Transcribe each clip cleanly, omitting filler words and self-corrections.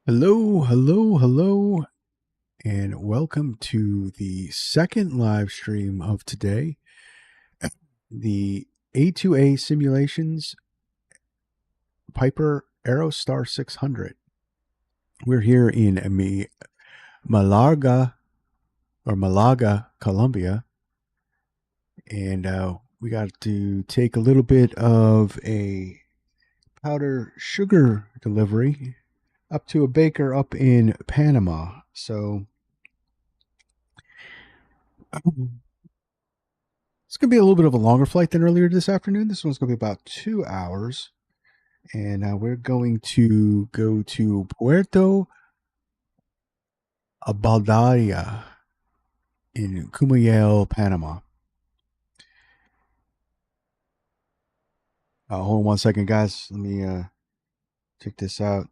Hello, hello, hello, and welcome to the second live stream of today, the A2A Simulations Piper Aerostar 600. We're here in Malaga, Colombia, and we got to take a little bit of a powder sugar delivery up to a baker up in Panama. So it's going to be a little bit of a longer flight than earlier this afternoon. This one's going to be about 2 hours. And we're going to go to Puerto Abadía in Cumayel, Panama. Hold on one second, guys. Let me check this out.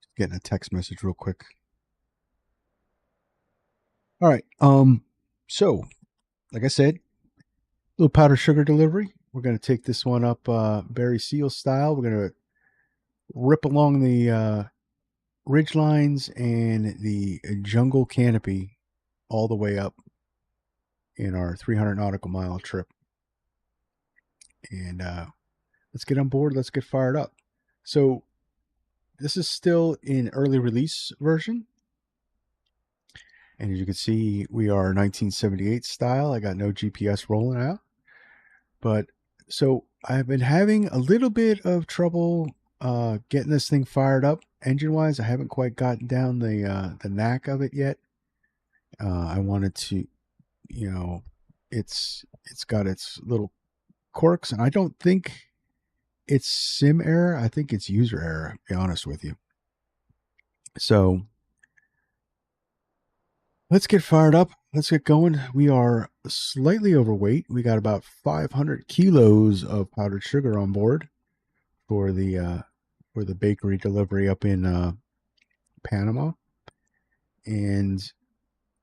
Just getting a text message real quick. All right. So, like I said, little powder sugar delivery. We're going to take this one up Barry Seal style. We're going to rip along the ridge lines and the jungle canopy all the way up in our 300 nautical mile trip. And let's get on board. Let's get fired up. So this is still in early release version. And as you can see, we are 1978 style. I got no GPS rolling out. But so I've been having a little bit of trouble getting this thing fired up engine-wise. I haven't quite gotten down the knack of it yet. I wanted to, it's got its little quirks, and I don't think it's sim error. I think it's user error, to be honest with you. So let's get fired up. Let's get going. We are slightly overweight. We got about 500 kilos of powdered sugar on board for the bakery delivery up in Panama. And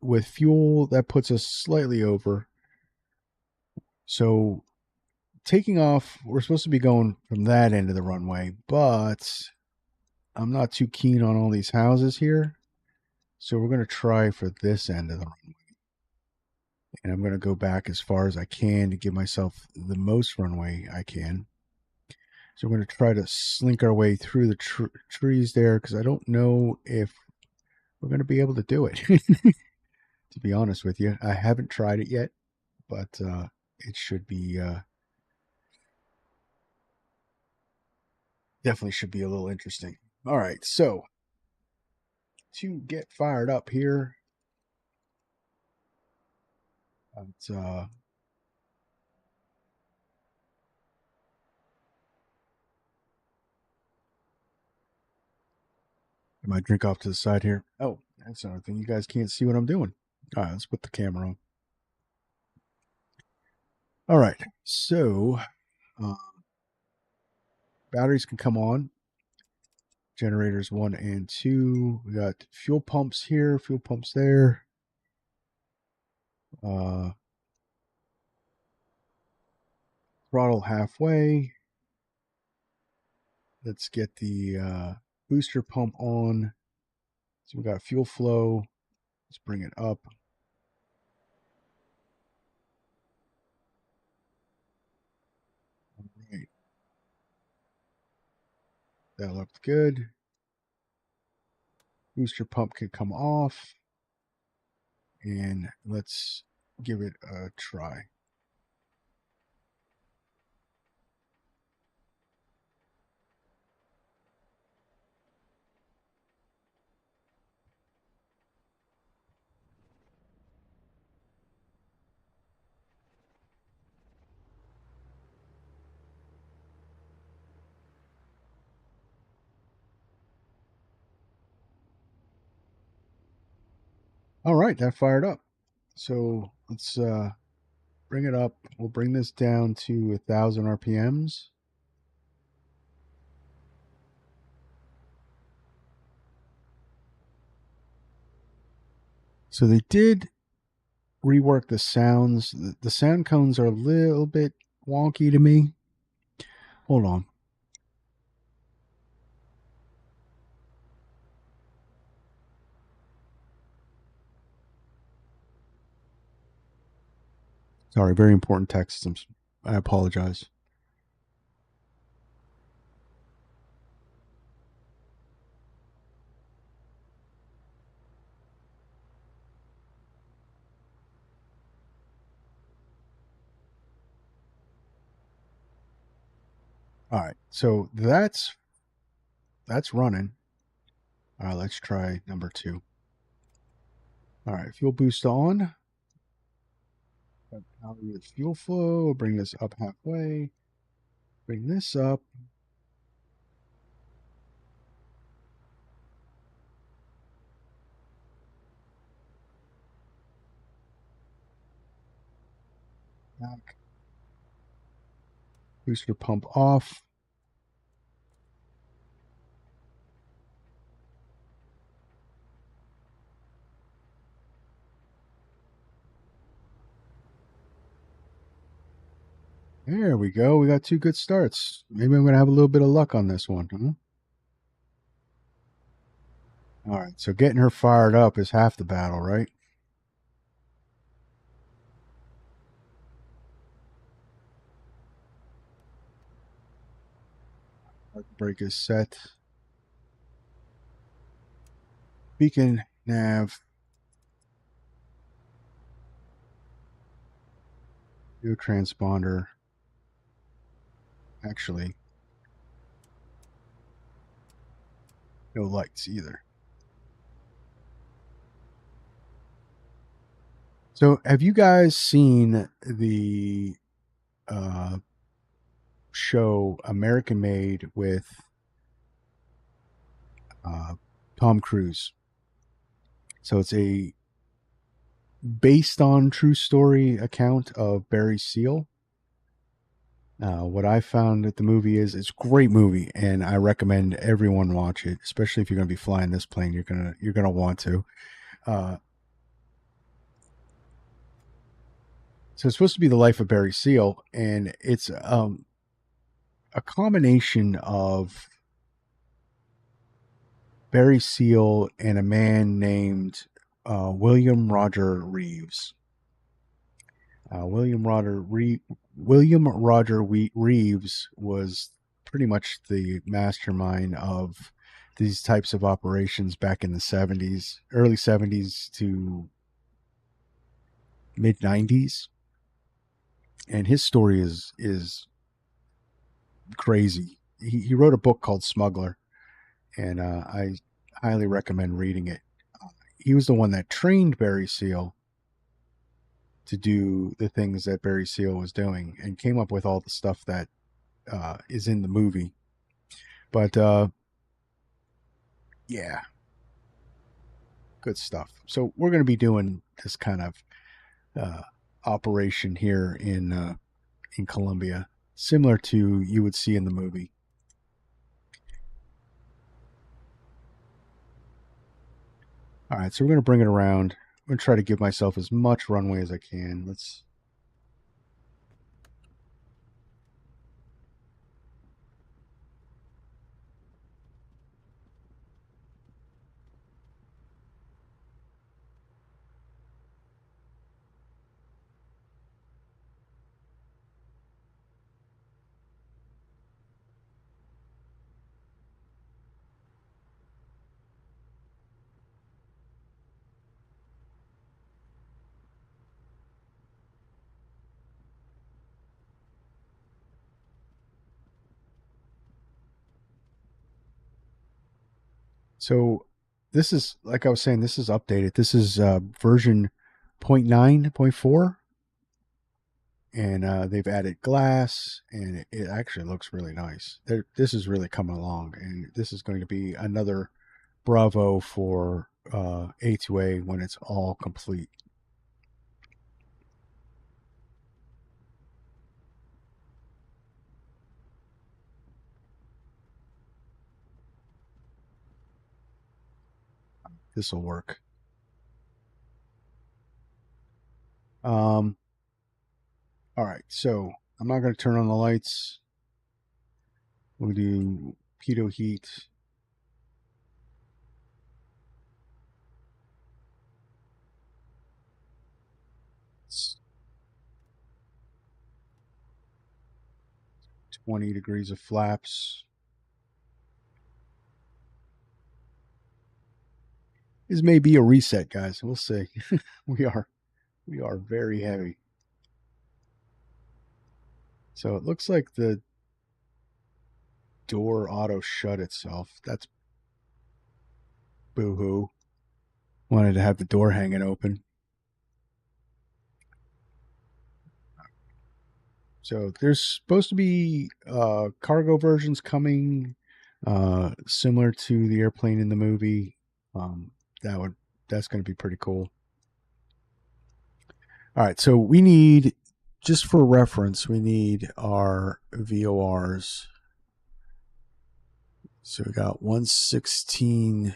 with fuel, that puts us slightly over. So taking off, we're supposed to be going from that end of the runway, but I'm not too keen on all these houses here. So we're going to try for this end of the runway. And I'm going to go back as far as I can to give myself the most runway I can. So we're going to try to slink our way through the trees there, because I don't know if we're going to be able to do it. To be honest with you, I haven't tried it yet, but it should be definitely should be a little interesting. All right, so to get fired up here, it's I might drink off to the side here. Oh, that's another thing. You guys can't see what I'm doing. All right, let's put the camera on. All right, so batteries can come on. Generators 1 and 2. We got fuel pumps here, fuel pumps there. Throttle halfway. Let's get the booster pump on. So we got fuel flow. Let's bring it up. All right. That looked good. Booster pump can come off. And let's give it a try. All right, that fired up. So let's bring it up. We'll bring this down to 1,000 RPMs. So they did rework the sounds. The sound cones are a little bit wonky to me. Hold on. Sorry, very important text. I apologize. All right, so that's running. All right, let's try number 2. All right, fuel boost on. Power with fuel flow. Bring this up halfway. Bring this up. Back. Booster pump off. There we go. We got 2 good starts. Maybe I'm going to have a little bit of luck on this one. Huh? All right, so getting her fired up is half the battle, right? Brake is set. Beacon, nav. New transponder. Actually, no lights either. So, have you guys seen the show American Made with Tom Cruise? So, it's a based on true story account of Barry Seal. What I found at the movie is it's a great movie, and I recommend everyone watch it, especially if you're going to be flying this plane. You're gonna want to. So it's supposed to be the life of Barry Seal, and it's a combination of Barry Seal and a man named William Roger Reeves. William Roger Reeves was pretty much the mastermind of these types of operations back in the 70s, early 70s to mid 90s. And his story is crazy. He wrote a book called Smuggler, and I highly recommend reading it. He was the one that trained Barry Seal to do the things that Barry Seal was doing, and came up with all the stuff that is in the movie. But yeah, good stuff. So we're going to be doing this kind of operation here in Colombia, similar to you would see in the movie. All right, so we're going to bring it around. I'm going to try to give myself as much runway as I can. Let's. So this is, like I was saying, this is updated. This is version 0.9.4, and they've added glass, and it actually looks really nice. This is really coming along, and this is going to be another Bravo for A2A when it's all complete. This will work. All right, so I'm not going to turn on the lights. We'll do pitot heat. It's 20 degrees of flaps. This may be a reset, guys. We'll see. we are very heavy. So it looks like the door auto shut itself. That's boo-hoo. Wanted to have the door hanging open. So there's supposed to be cargo versions coming similar to the airplane in the movie. That's going to be pretty cool. All right, so we need, just for reference, we need our VORs. So we got 116.8.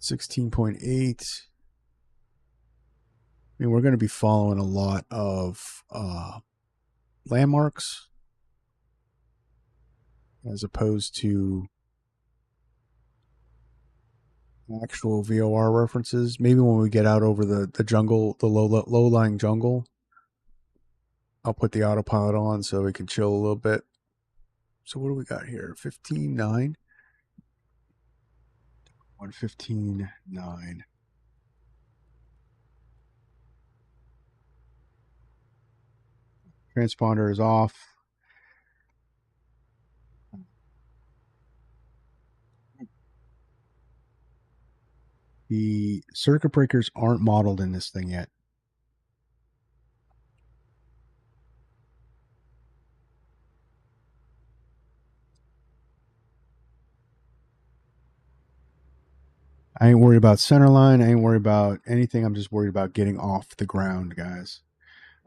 16.8. I mean, we're going to be following a lot of landmarks as opposed to actual VOR references. Maybe when we get out over the jungle, the low-lying jungle, I'll put the autopilot on so we can chill a little bit. So what do we got here? 15.9. 115.9. Transponder is off. The circuit breakers aren't modeled in this thing yet. I ain't worried about center line. I ain't worried about anything. I'm just worried about getting off the ground, guys.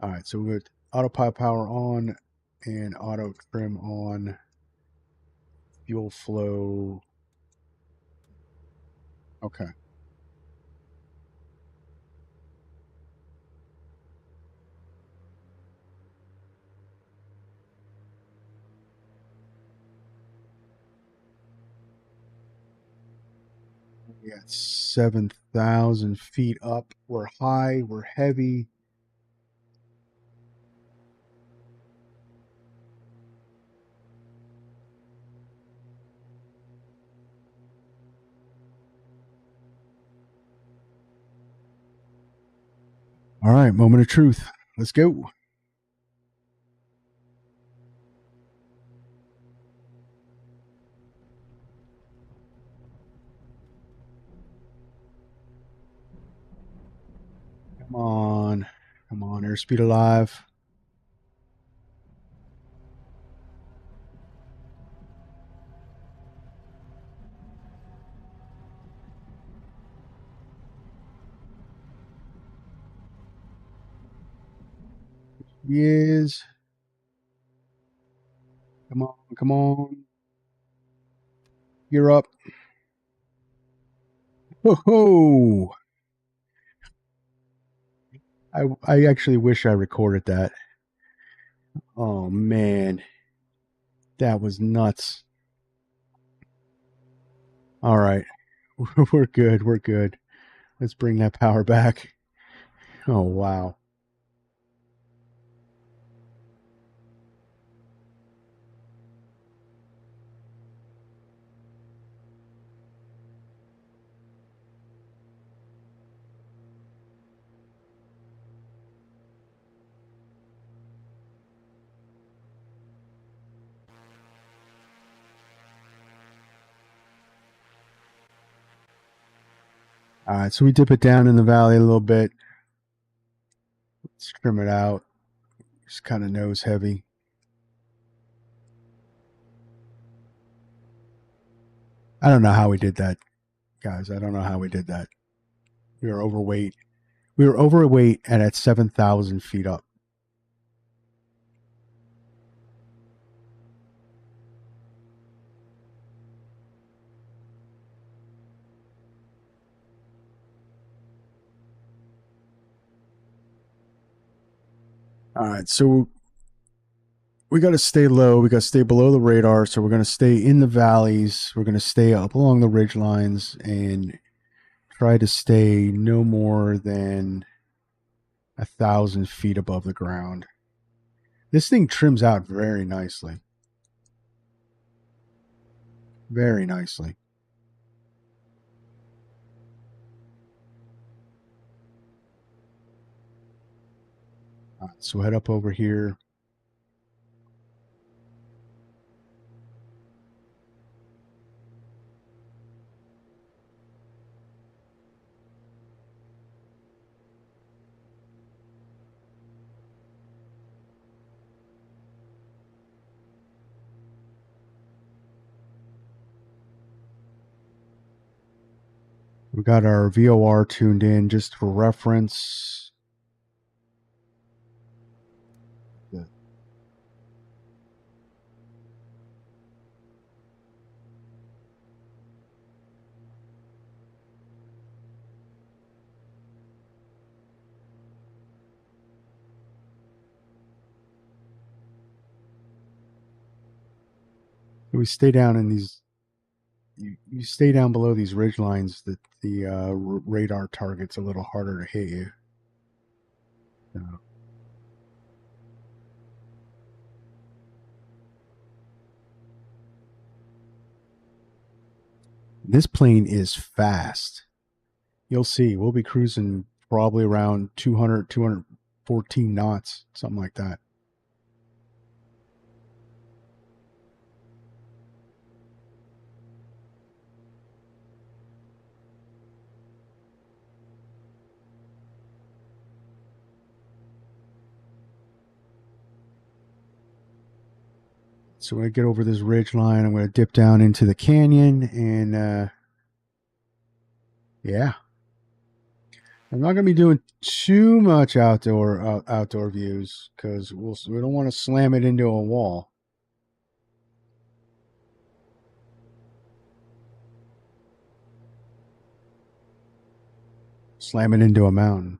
All right, so we're autopilot power on and auto trim on. Fuel flow. Okay. We got 7,000 feet up. We're high. We're heavy. All right, moment of truth. Let's go. Come on. Come on, airspeed alive. He is. Come on, come on. You're up. Whoa! I actually wish I recorded that. Oh man, that was nuts. All right, we're good. We're good. Let's bring that power back. Oh wow. All right, so we dip it down in the valley a little bit. Let's trim it out. Just kind of nose heavy. I don't know how we did that, guys. I don't know how we did that. We were overweight. We were overweight and at 7,000 feet up. All right, so we got to stay low. We got to stay below the radar. So we're going to stay in the valleys. We're going to stay up along the ridge lines and try to stay no more than 1,000 feet above the ground. This thing trims out very nicely. Very nicely. All right, so head up over here. We got our VOR tuned in just for reference. Good. We stay down in these. You stay down below these ridge lines that the radar target's a little harder to hit you. So, this plane is fast. You'll see. We'll be cruising probably around 200, 214 knots, something like that. So when I get over this ridge line, I'm going to dip down into the canyon and yeah. I'm not going to be doing too much outdoor views because we don't want to slam it into a wall. Slam it into a mountain.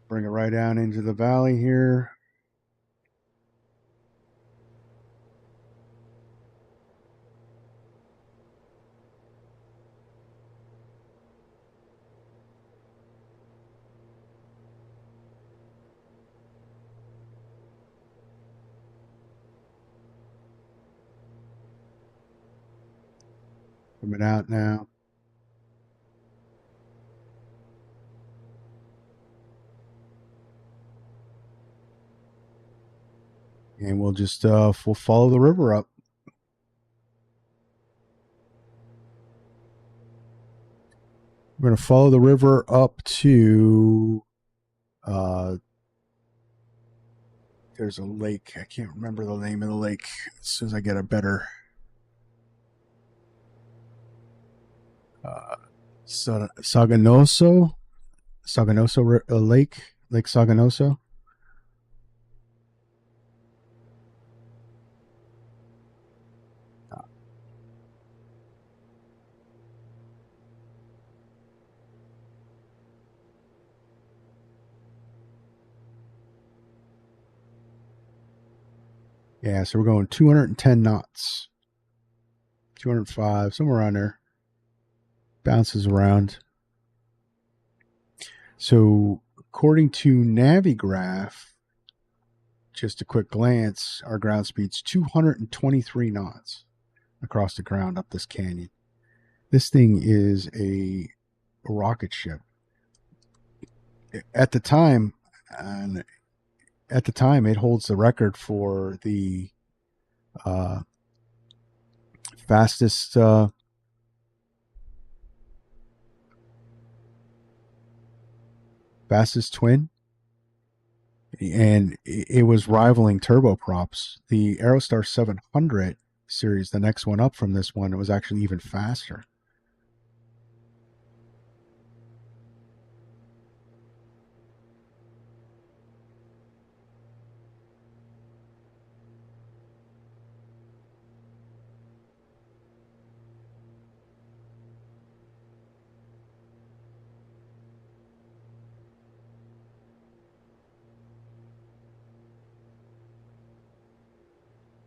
Bring it right down into the valley here. Coming out now. And we'll just we'll follow the river up. We're going to follow the river up to there's a lake. I can't remember the name of the lake. As soon as I get a better Saganoso Lake Saganoso. Yeah, so we're going 210 knots, 205, somewhere around there. Bounces around. So according to Navigraph, just a quick glance, our ground speed's 223 knots across the ground up this canyon. This thing is a rocket ship. At the time, it holds the record for the fastest twin, and it was rivaling turboprops. The Aerostar 700 series, the next one up from this one, it was actually even faster.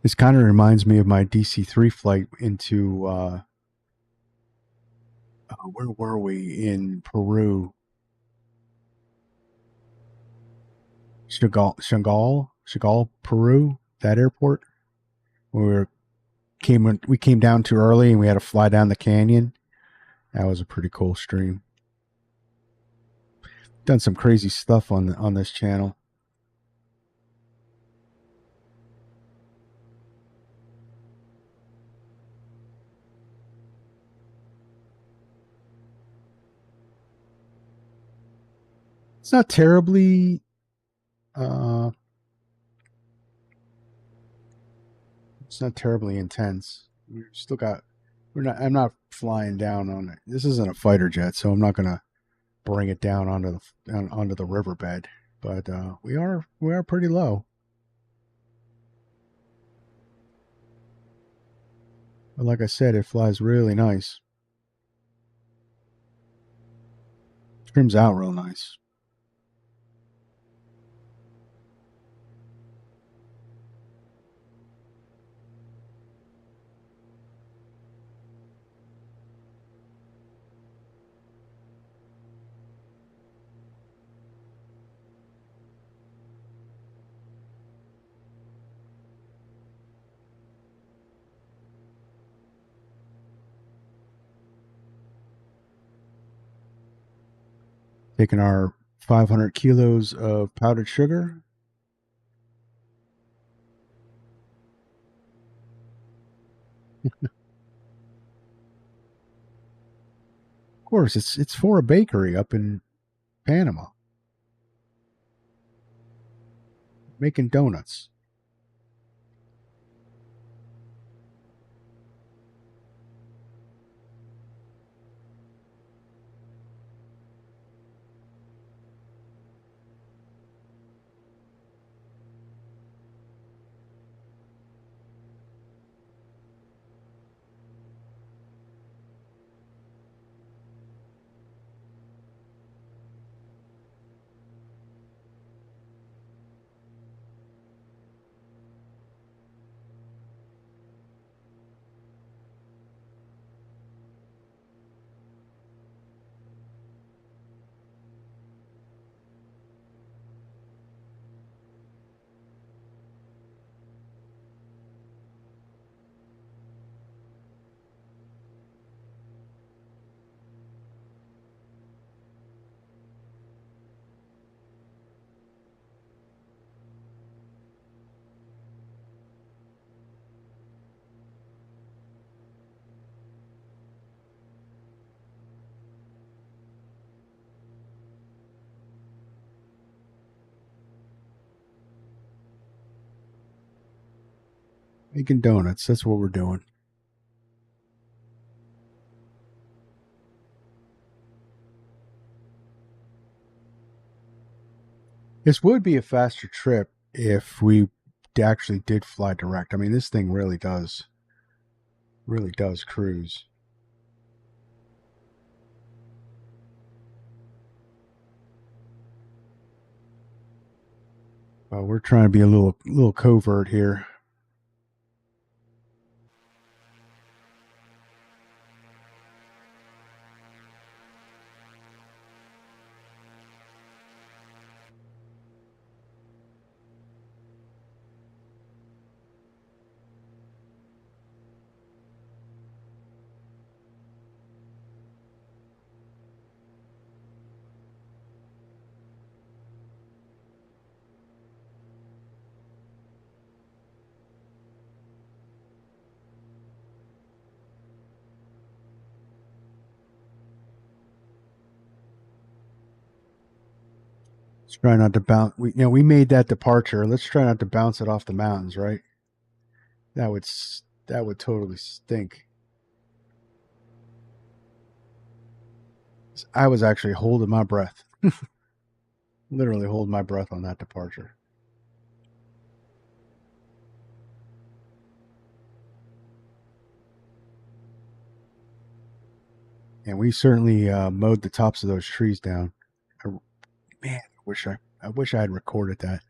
This kind of reminds me of my DC-3 flight into where were we in Peru? Chagall, Peru. That airport. We came down too early and we had to fly down the canyon. That was a pretty cool stream. Done some crazy stuff on this channel. It's not terribly it's not terribly intense. We still got I'm not flying down on it. This isn't a fighter jet, so I'm not gonna bring it down onto the riverbed. But we are pretty low. But like I said, it flies really nice. Trims out real nice. Taking our 500 kilos of powdered sugar. Of course, it's for a bakery up in Panama, making donuts. Making donuts. That's what we're doing. This would be a faster trip if we actually did fly direct. I mean, this thing really does cruise. We're trying to be a little covert here. Let's try not to bounce. We made that departure. Let's try not to bounce it off the mountains, right? That would totally stink. I was actually holding my breath. Literally holding my breath on that departure. And we certainly mowed the tops of those trees down. Man, I wish I had recorded that.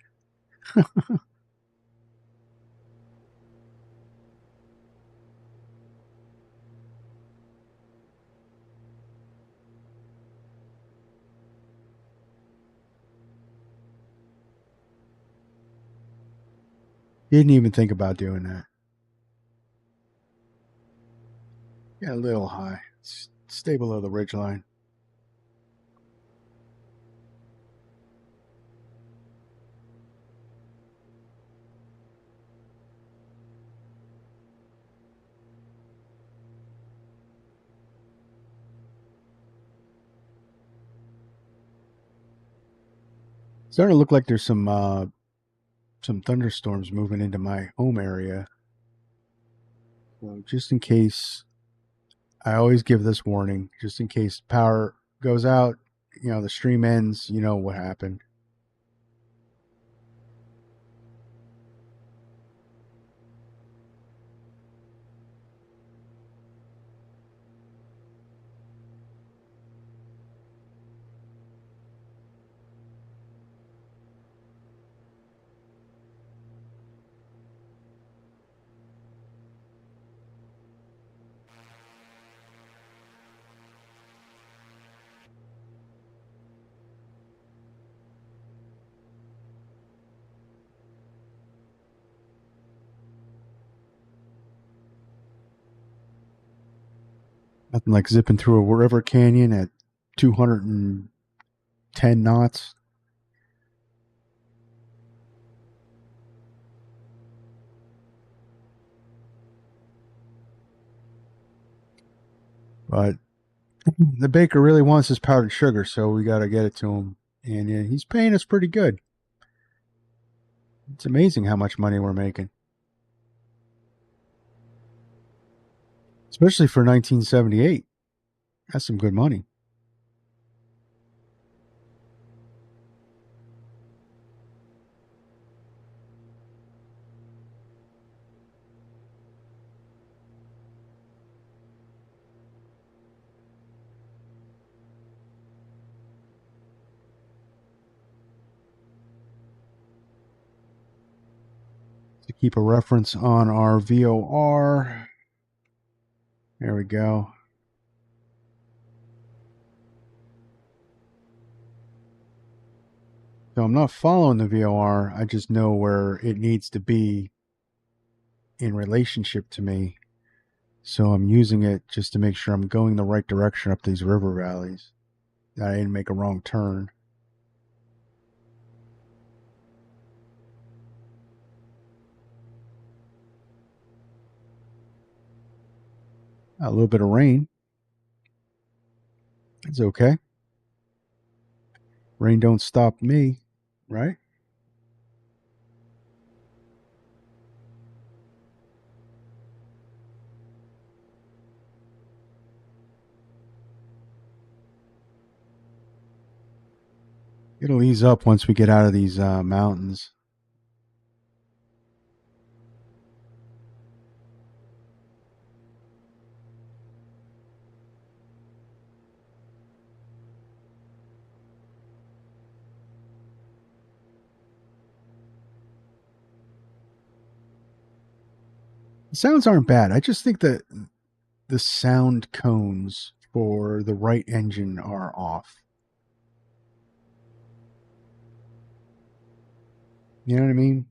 Didn't even think about doing that. Yeah, a little high. Stay below the ridge line. Starting to look like there's some thunderstorms moving into my home area. So just in case, I always give this warning, just in case power goes out, the stream ends, you know what happened. Nothing like zipping through a river canyon at 210 knots. But the baker really wants his powdered sugar, so we got to get it to him. And he's paying us pretty good. It's amazing how much money we're making. Especially for 1978. That's some good money. To keep a reference on our VOR. There we go. So I'm not following the VOR. I just know where it needs to be in relationship to me. So I'm using it just to make sure I'm going the right direction up these river valleys. That I didn't make a wrong turn. A little bit of rain. It's okay. Rain don't stop me, right? It'll ease up once we get out of these mountains. The sounds aren't bad. I just think that the sound cones for the right engine are off. You know what I mean?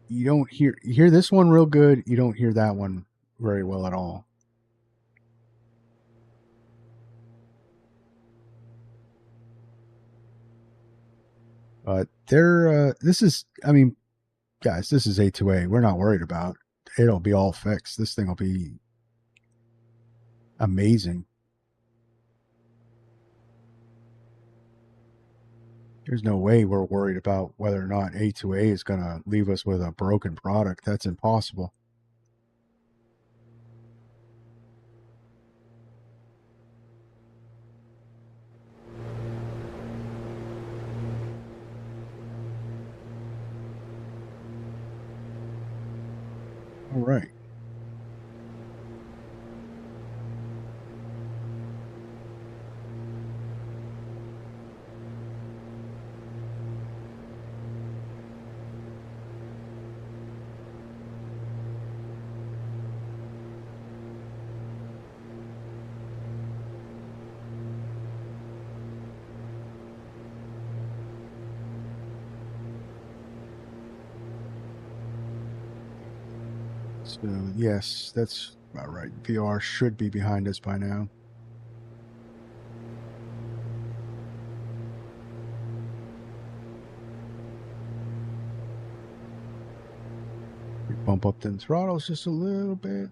You don't hear you hear this one real good. You don't hear that one very well at all. But this is, I mean, guys, this is A2A. We're not worried about. It'll be all fixed. This thing will be amazing. There's no way we're worried about whether or not A2A is going to leave us with a broken product. That's impossible. All right. So, yes, that's about right. VR should be behind us by now. We bump up the throttles just a little bit.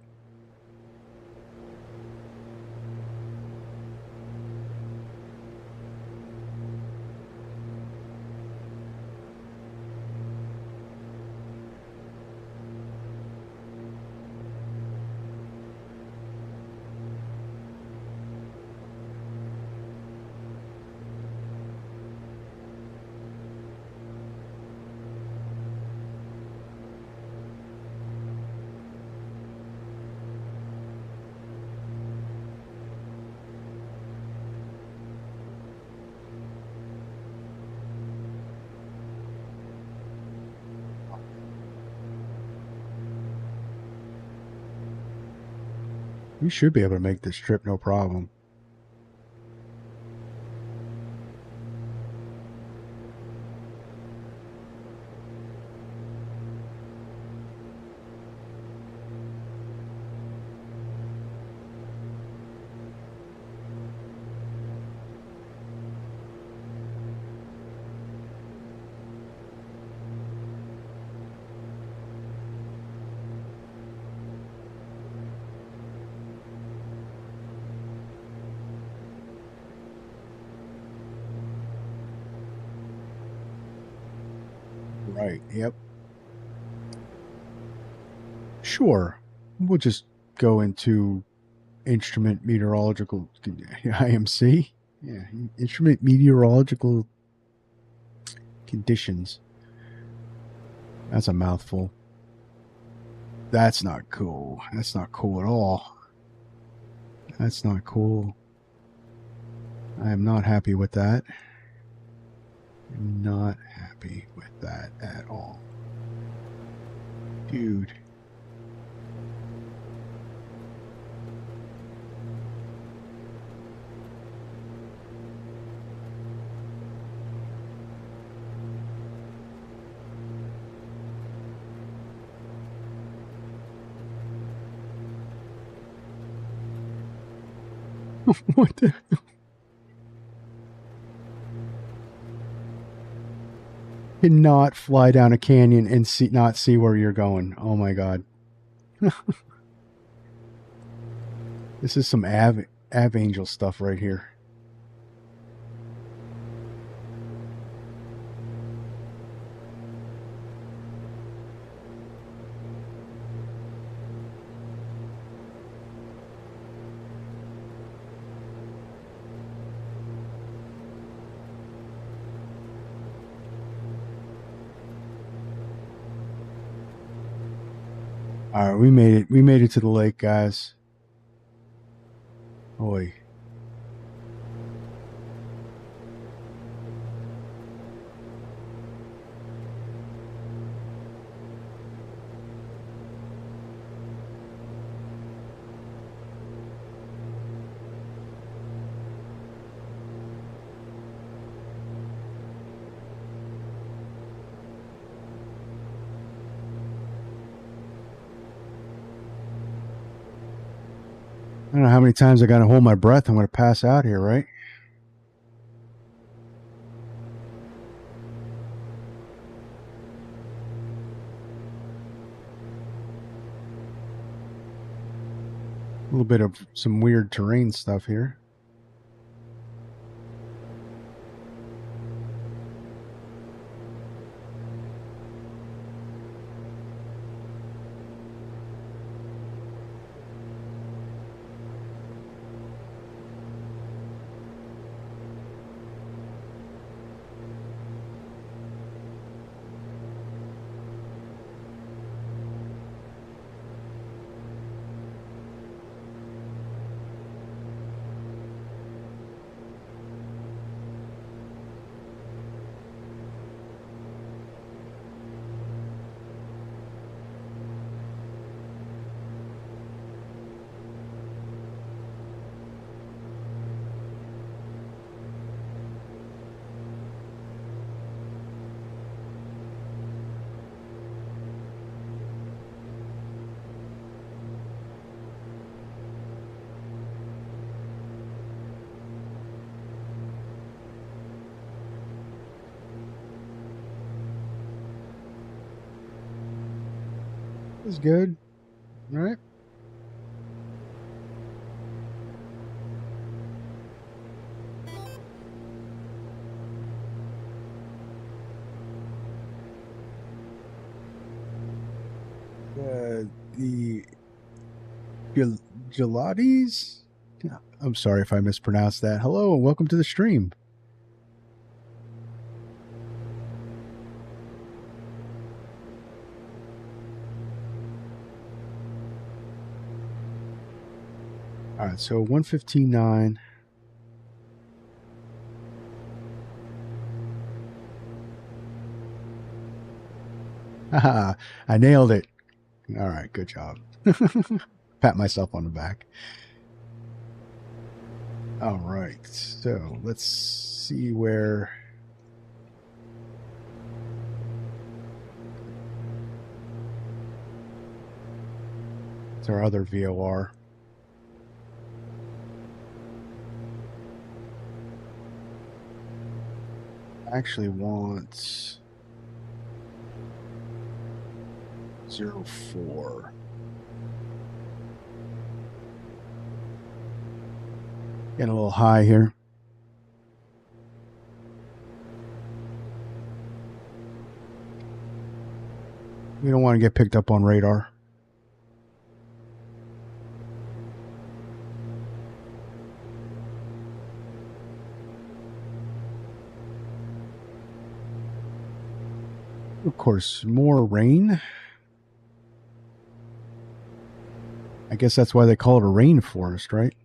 We should be able to make this trip no problem. Right. Yep. Sure. We'll just go into instrument meteorological IMC. Yeah, instrument meteorological conditions. That's a mouthful. That's not cool. That's not cool at all. That's not cool. I am not happy with that. I'm not happy with that at all. Dude. What the? Cannot fly down a canyon and not see where you're going. Oh my god. This is some Av Angel stuff right here. All right, we made it. We made it to the lake, guys. Oi. I don't know how many times I got to hold my breath. I'm going to pass out here, right? A little bit of some weird terrain stuff here. Is good. All right. The gelatis. I'm sorry if I mispronounced that. Hello and welcome to the stream. All right, so 115.9. Haha, I nailed it. All right, good job. Pat myself on the back. All right, so let's see where. It's our other VOR. I actually want 04. Getting a little high here. We don't want to get picked up on radar. Of course, more rain. I guess that's why they call it a rainforest, right?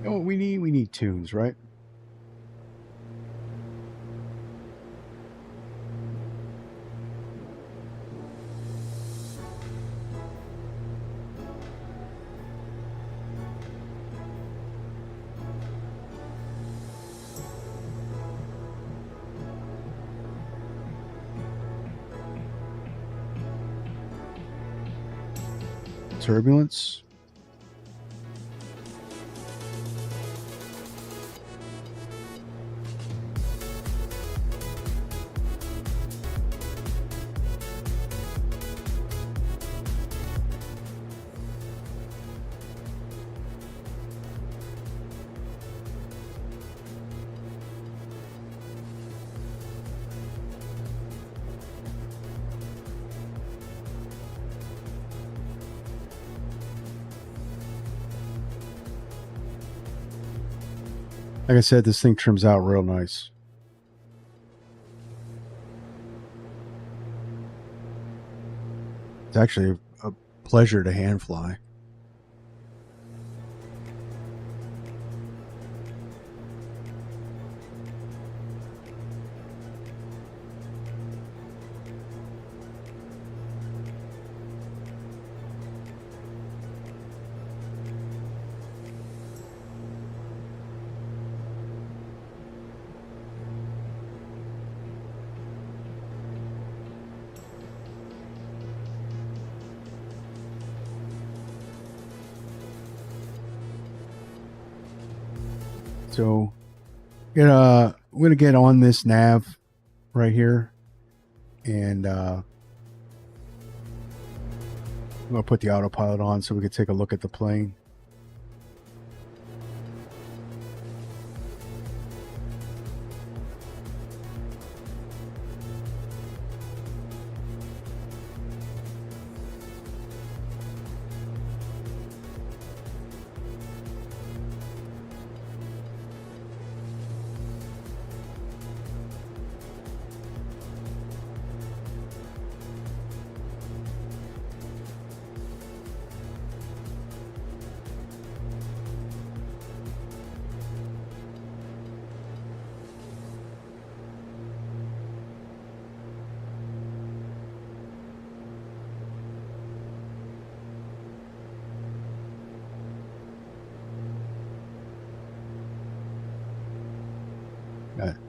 Oh, we need tunes, right? Turbulence. Like I said, this thing trims out real nice. It's actually a pleasure to hand fly. So, I'm gonna get on this nav right here, and I'm gonna put the autopilot on so we can take a look at the plane.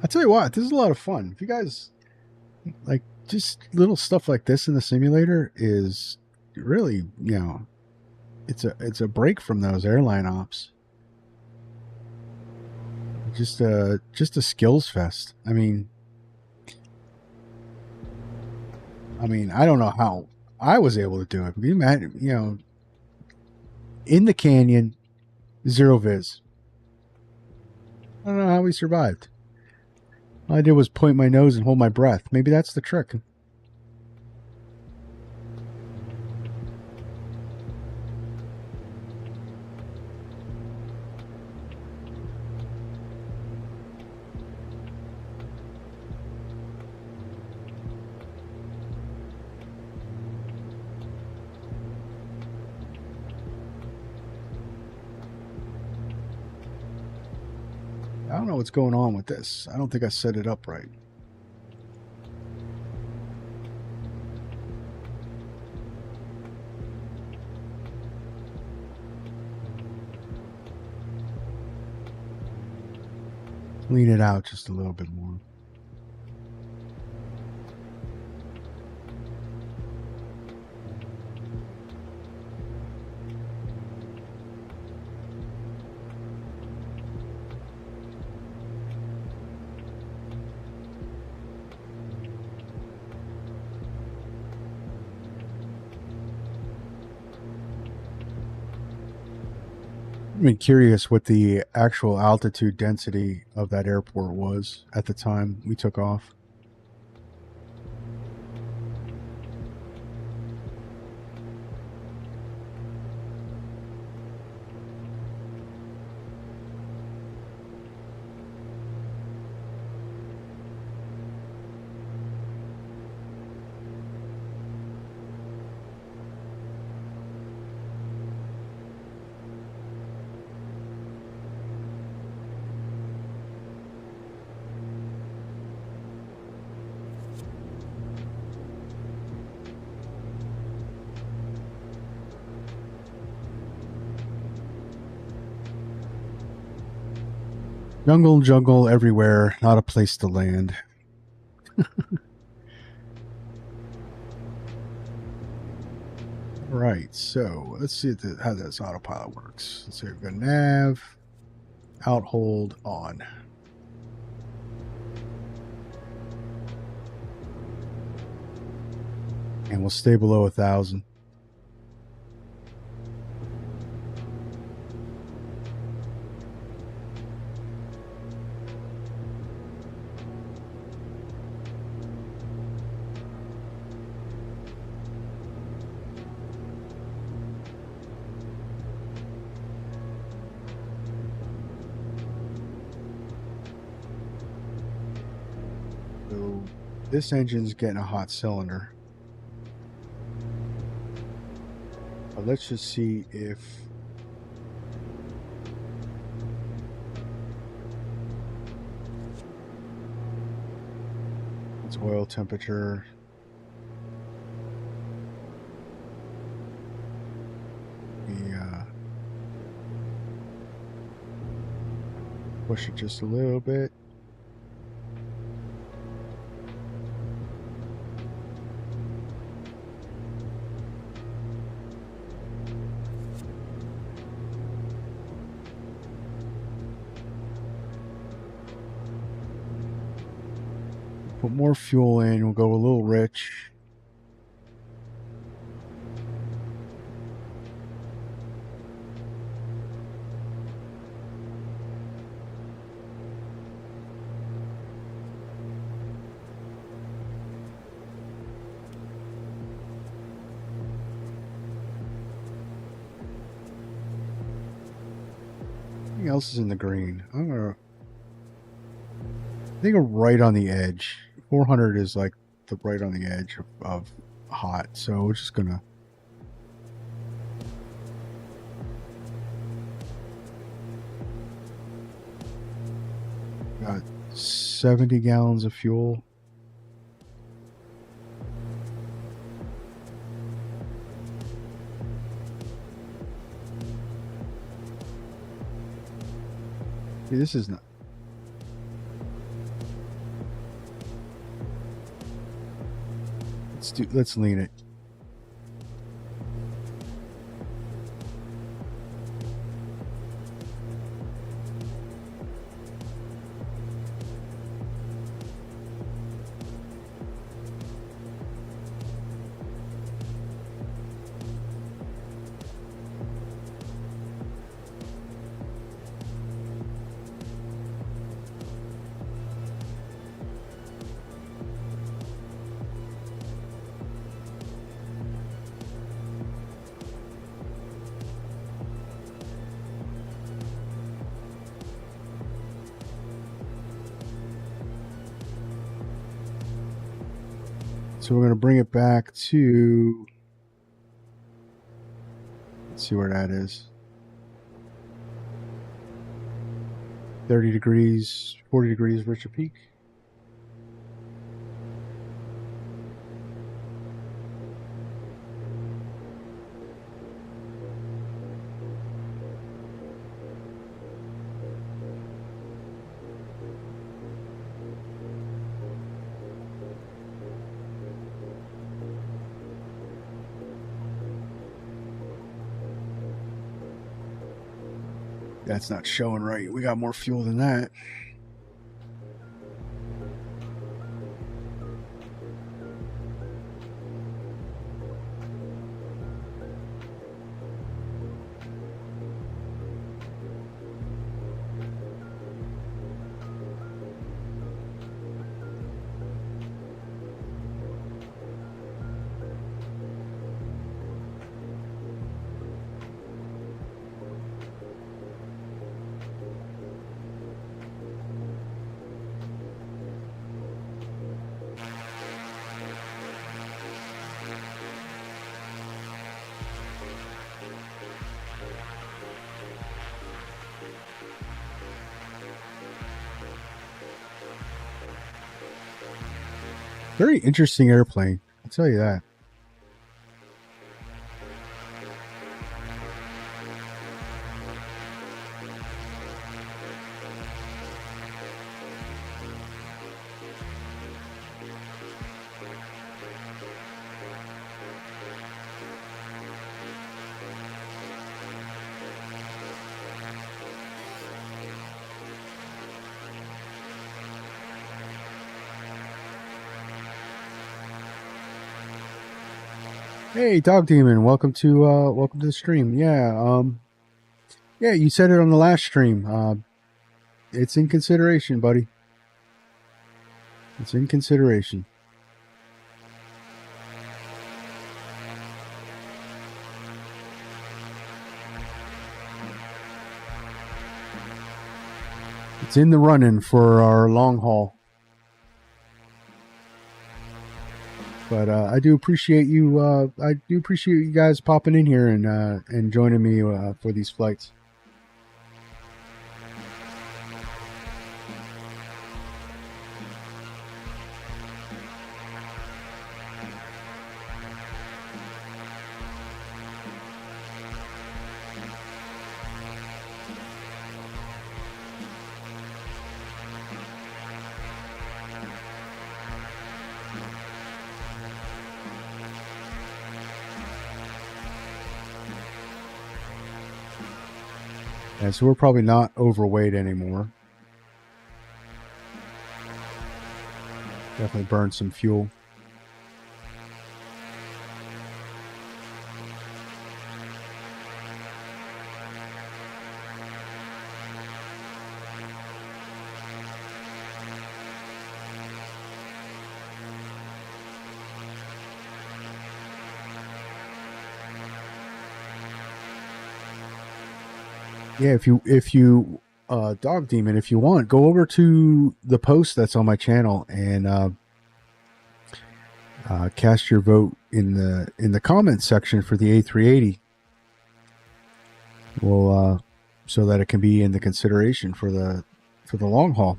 I tell you what, this is a lot of fun. If you guys like just little stuff like this in the simulator, is really, you know, it's a break from those airline ops. Just a skills fest. I mean, I don't know how I was able to do it. Can you imagine, you know, in the canyon, zero viz. I don't know how we survived. All I did was point my nose and hold my breath. Maybe that's the trick. I don't know what's going on with this. I don't think I set it up right. Lean it out just a little bit more. I'm curious what the actual altitude density of that airport was at the time we took off. Jungle everywhere, not a place to land. Right, so let's see how this autopilot works. Let's see, we've got nav, out, hold, on. And we'll stay below 1,000. So this engine's getting a hot cylinder. But let's just see if it's oil temperature. Push it just a little bit. Put more fuel in. We'll go a little rich. Anything else is in the green. I think right on the edge. 400 is like the right on the edge of hot. So we're just gonna got 70 gallons of fuel. See, this is not. Let's lean it. So we're going to bring it back to, let's see where that is. 30 degrees, 40 degrees, Richard Peak. That's not showing right. We got more fuel than that. Very interesting airplane, I'll tell you that. Hey, Dog Demon, welcome to the stream. Yeah, you said it on the last stream. It's in consideration, buddy. It's in consideration. It's in the running for our long haul. But I do appreciate you. I do appreciate you guys popping in here and joining me for these flights. Yeah, so we're probably not overweight anymore. Definitely burned some fuel. Yeah, if you Dog Demon, if you want, go over to the post that's on my channel and cast your vote in the comments section for the A380. Well, so that it can be in the consideration for the long haul.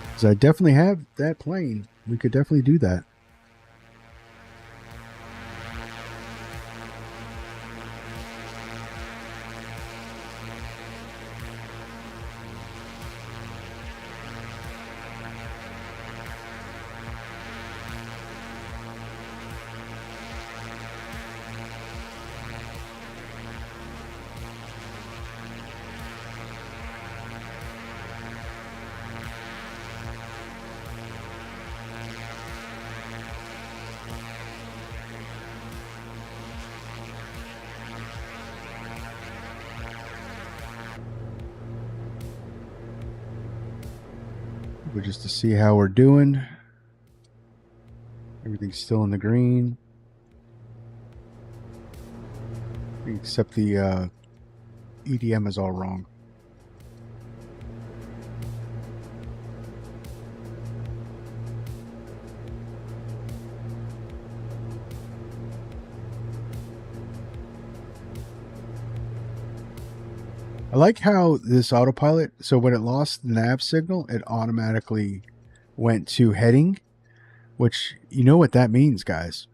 Because I definitely have that plane. We could definitely do that. But just to see how we're doing. Everything's still in the green. Except the EDM is all wrong. I like how this autopilot, so when it lost the nav signal, it automatically went to heading, which, you know what that means, guys.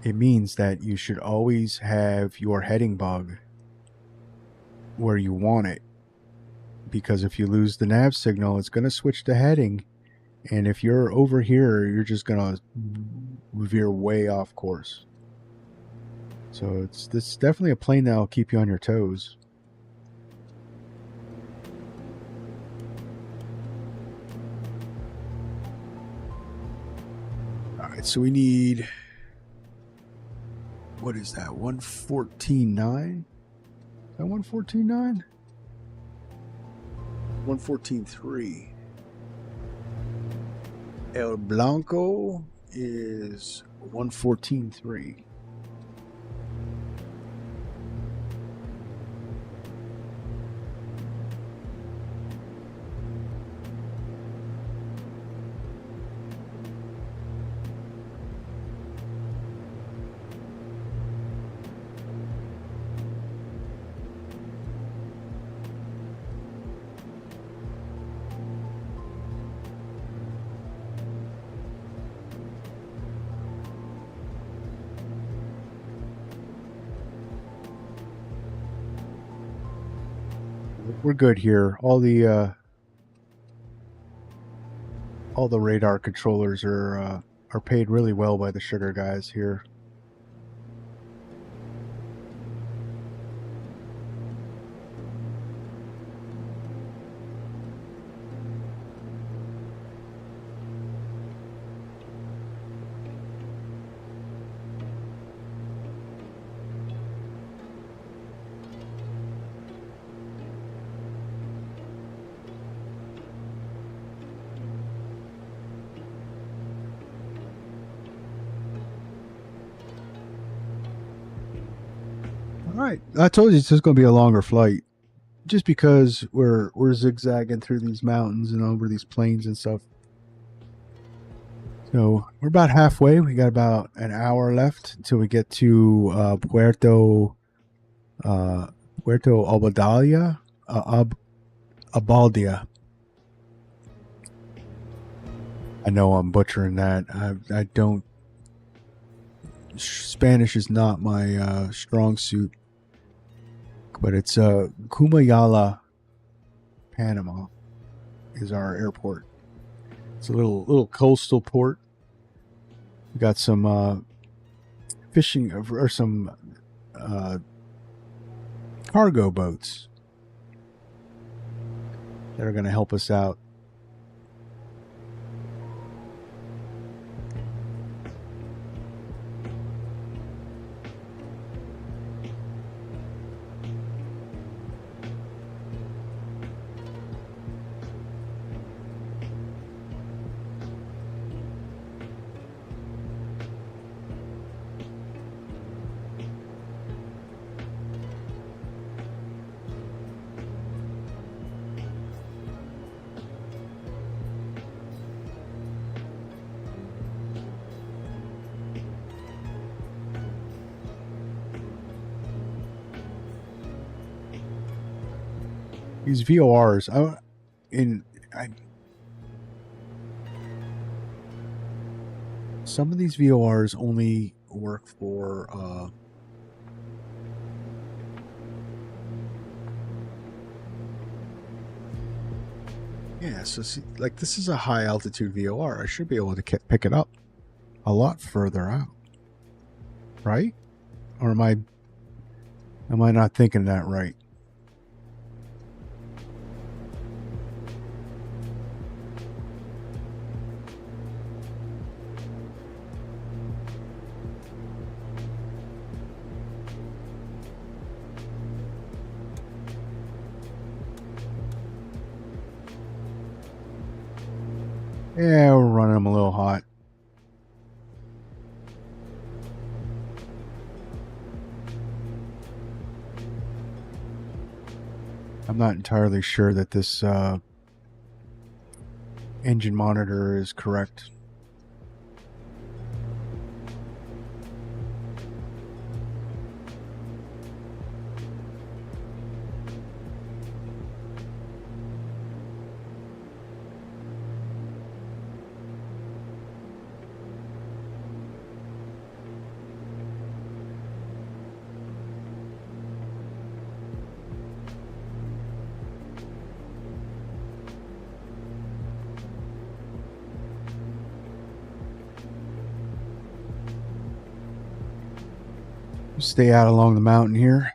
It means that you should always have your heading bug where you want it. Because if you lose the nav signal, it's going to switch to heading. And if you're over here, you're just going to veer way off course. So it's definitely a plane that'll keep you on your toes. All right, so we need, what is that, 114.9? Is that 114.9? 114.3. El Blanco is 114.3. We're good here. All the radar controllers are paid really well by the sugar guys here. All right, I told you it's just going to be a longer flight, just because we're zigzagging through these mountains and over these plains and stuff. So we're about halfway. We got about an hour left until we get to Puerto Abaldia. Abaldia. I know I'm butchering that. I don't. Spanish is not my strong suit. But it's Kumayala, Panama, is our airport. It's a little coastal port. We got some fishing or some cargo boats that are going to help us out. These VORs, some of these VORs only work for yeah, so see, like this is a high altitude VOR. I should be able to pick it up a lot further out, right? Or am I not thinking that right? Yeah, we're running them a little hot. I'm not entirely sure that this engine monitor is correct. Stay out along the mountain here.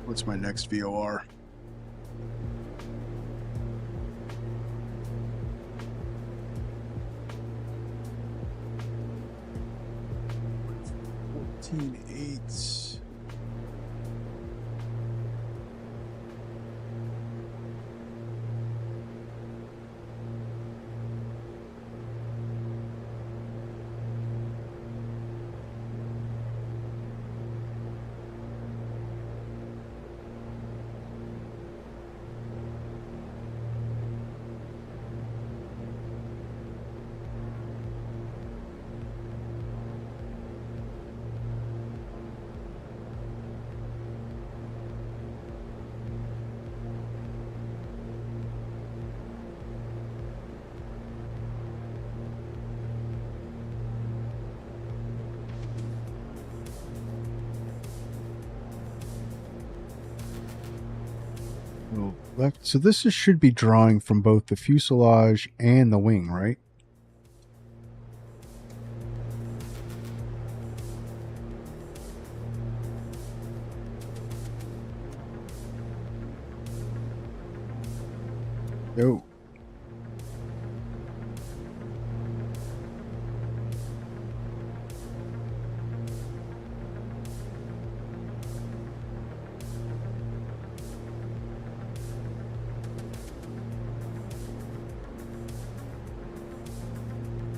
What's my next VOR? Eight. Left. So this should be drawing from both the fuselage and the wing, right? No.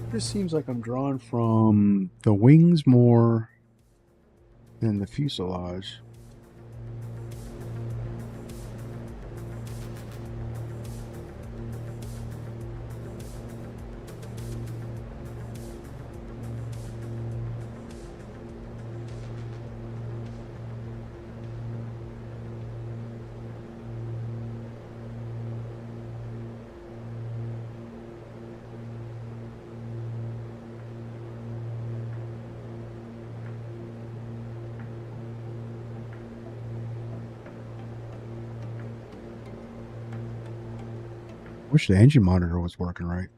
It just seems like I'm drawn from the wings more than the fuselage. Wish the engine monitor was working right.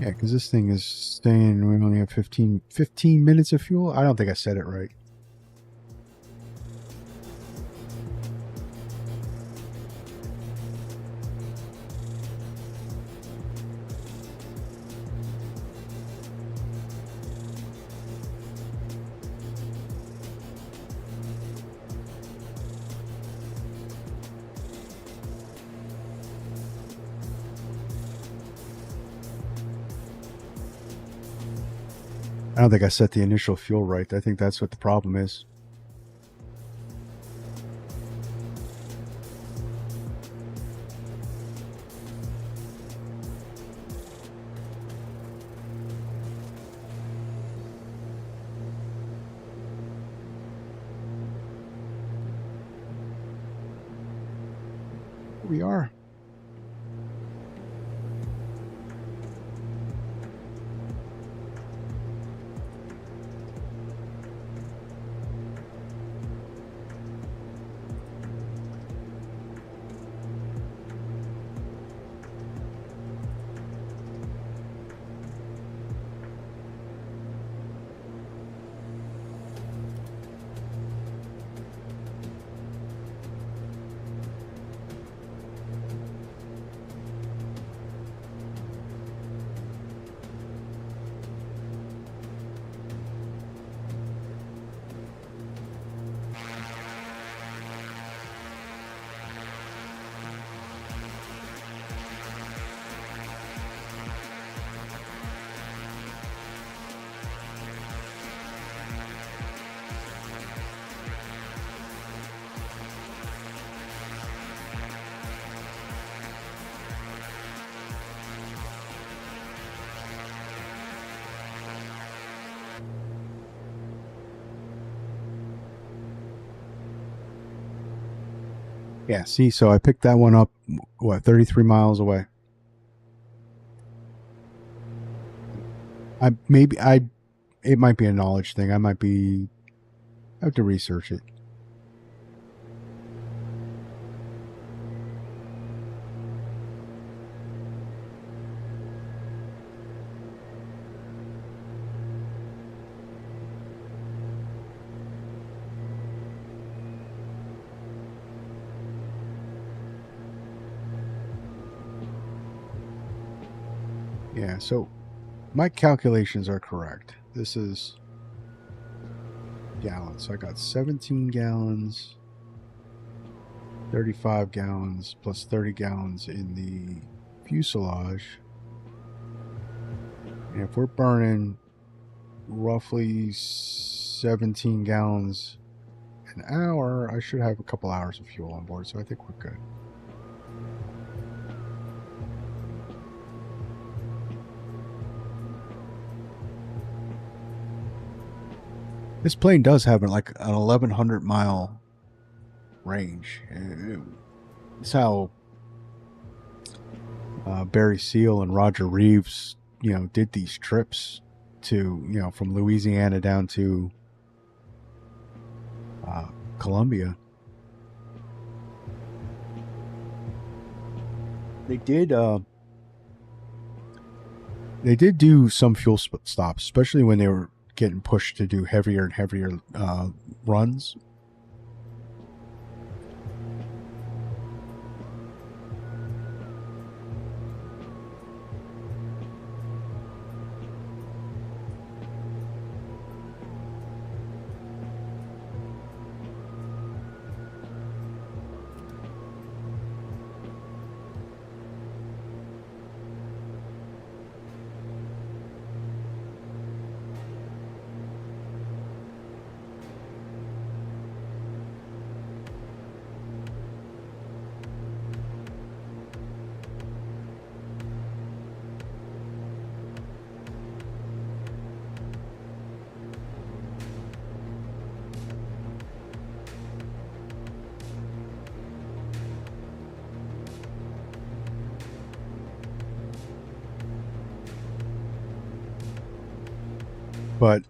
Yeah, because this thing is staying, we only have 15 minutes of fuel. I don't think I said it right. I don't think I set the initial fuel right. I think that's what the problem is. Here we are. Yeah, see, so I picked that one up, what, 33 miles away. It might be a knowledge thing. I have to research it. Yeah, so my calculations are correct. This is gallons. So I got 17 gallons, 35 gallons, plus 30 gallons in the fuselage. And if we're burning roughly 17 gallons an hour, I should have a couple hours of fuel on board. So I think we're good. This plane does have like an 1,100 mile range. It's how Barry Seal and Roger Reeves, did these trips to, from Louisiana down to Columbia. They did do some fuel stops, especially when they were getting pushed to do heavier and heavier runs. But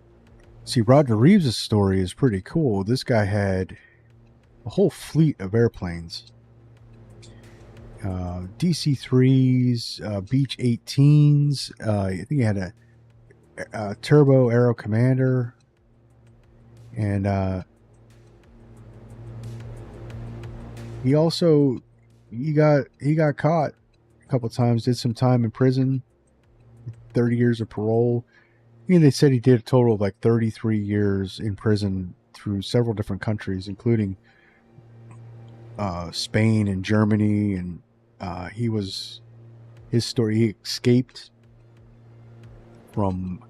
see, Roger Reeves' story is pretty cool. This guy had a whole fleet of airplanes. DC-3s, Beech 18s. I think he had a Turbo Aero Commander. And he got caught a couple times, did some time in prison, 30 years of parole. They said he did a total of like 33 years in prison through several different countries, including Spain and Germany. And his story, he escaped from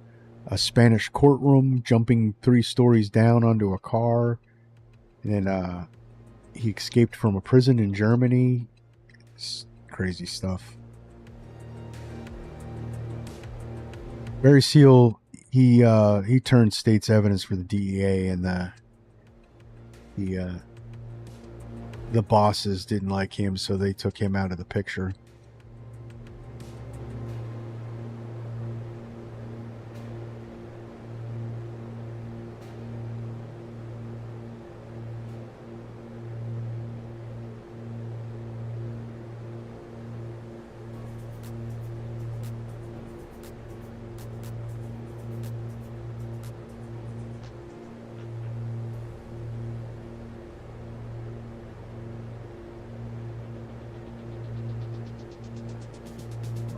a Spanish courtroom, jumping 3 stories down onto a car. And then he escaped from a prison in Germany. It's crazy stuff. Barry Seal, he turned state's evidence for the DEA, and the bosses didn't like him, so they took him out of the picture.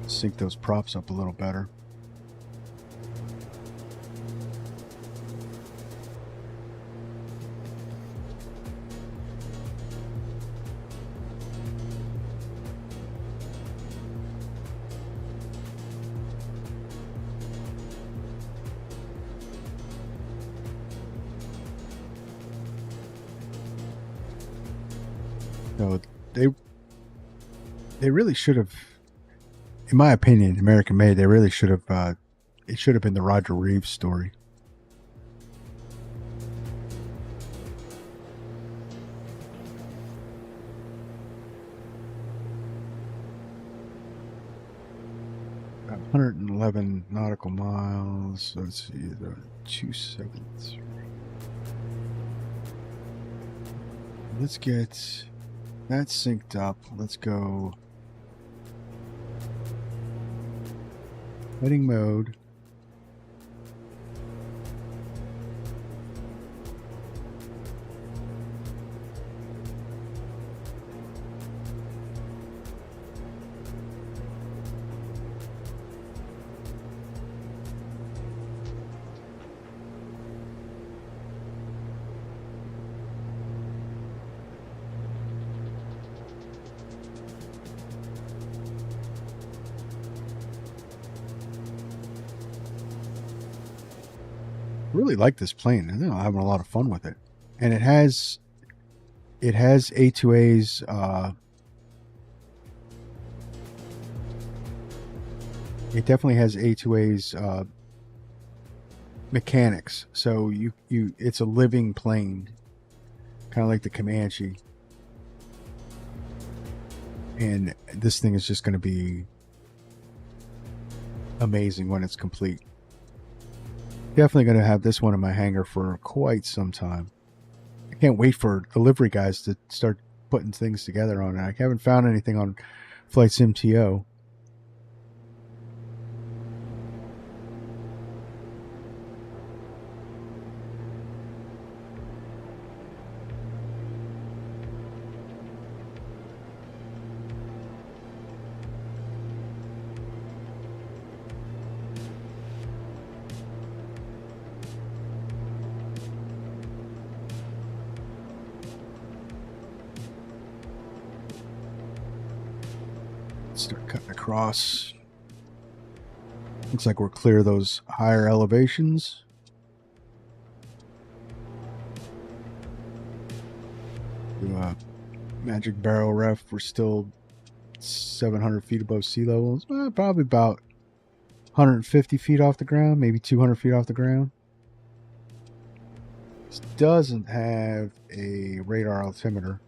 Sync those props up a little better. So they really should have, in my opinion, American Made, they really should have, it should have been the Roger Reeves story. 111 nautical miles. Let's see, the 273. Let's get that synced up. Let's go heading mode. Really like this plane. I think I'm having a lot of fun with it, and it has A2A's it definitely has A2A's mechanics. So you it's a living plane, kind of like the Comanche, and this thing is just going to be amazing when it's complete. Definitely going to have this one in my hangar for quite some time. I can't wait for the livery guys to start putting things together on it. I haven't found anything on Flight SimTO. Start cutting across. Looks like we're clear of those higher elevations. Magic barrel ref, we're still 700 feet above sea levels. Probably about 150 feet off the ground, maybe 200 feet off the ground. This doesn't have a radar altimeter.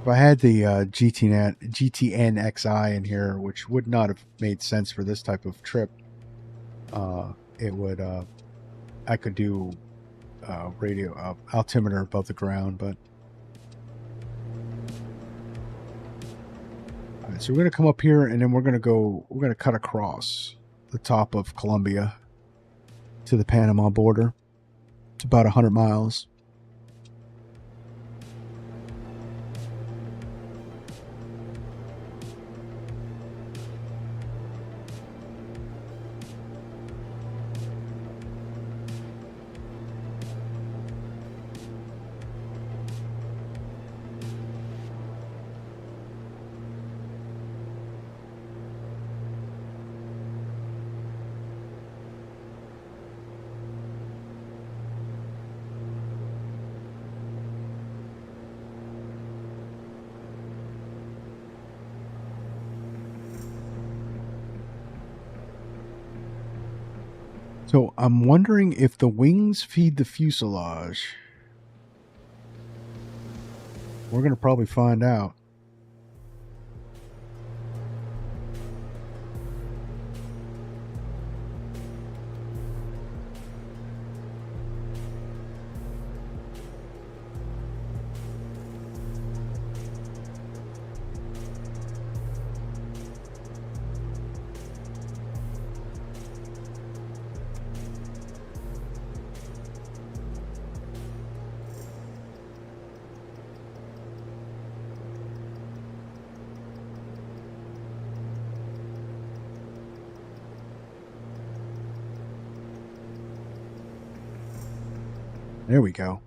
If I had the GTN XI in here, which would not have made sense for this type of trip, it would. I could do radio altimeter above the ground, but all right. So we're going to come up here, and then we're going to cut across the top of Colombia to the Panama border. It's about 100 miles. So I'm wondering if the wings feed the fuselage. We're going to probably find out. There we go.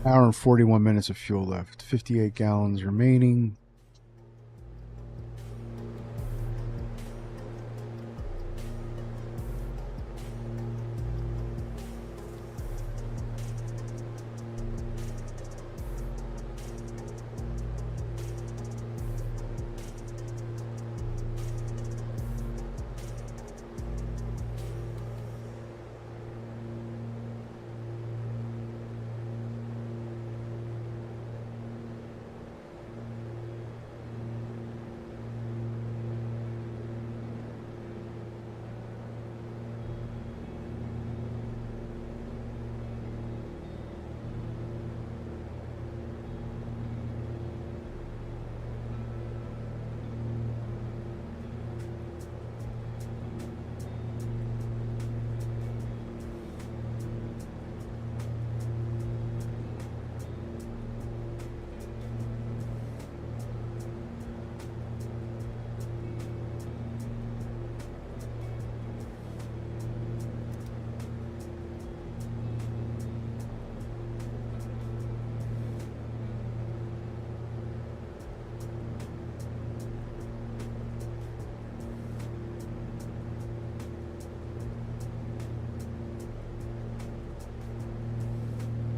Hour and 41 minutes of fuel left. 58 gallons remaining.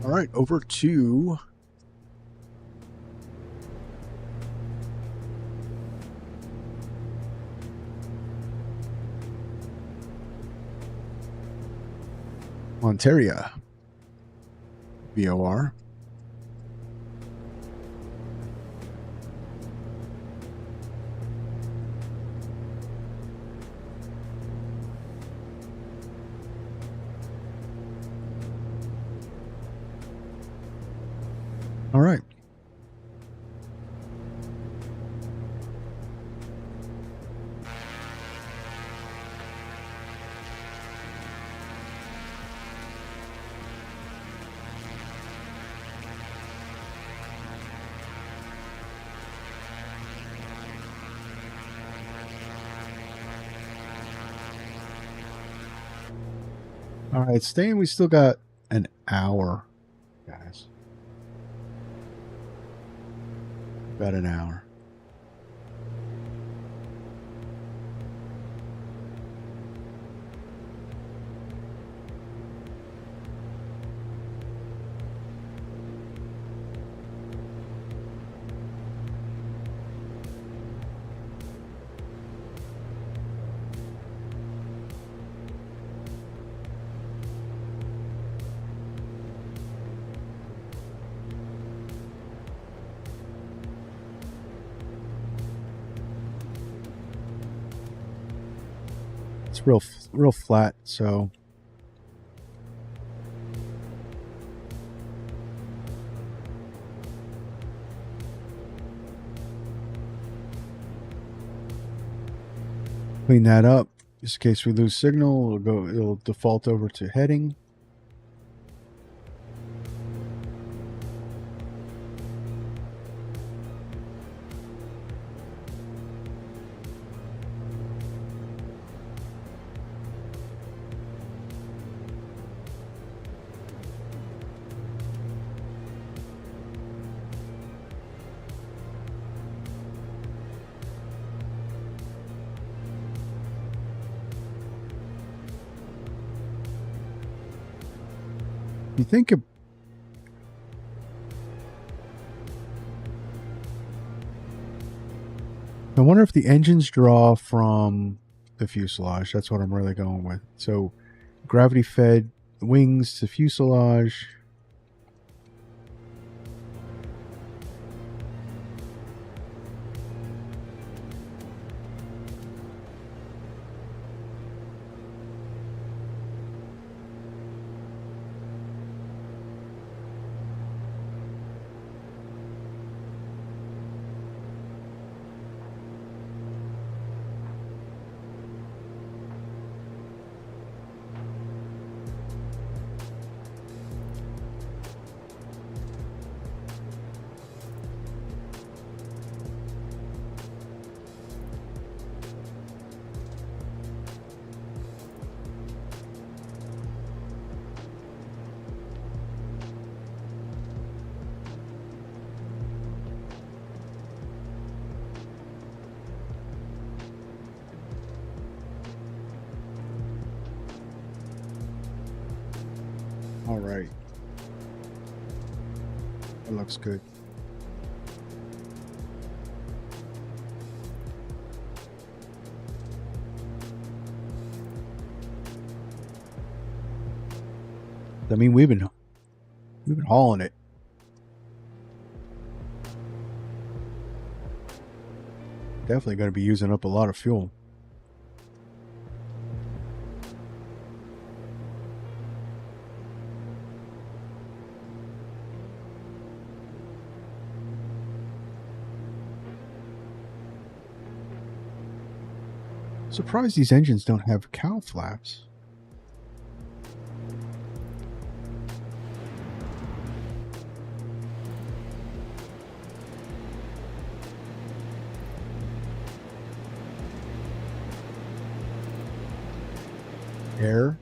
All right, over to Ontario, VOR. All right. All right, staying. We still got an hour, guys. About an hour. It's real flat, so clean that up. Just in case we lose signal, it'll default over to heading. You think I wonder if the engines draw from the fuselage. That's what I'm really going with. So gravity fed wings to fuselage. All right. That looks good. I mean, we've been hauling it. Definitely going to be using up a lot of fuel. Surprised these engines don't have cow flaps. Air.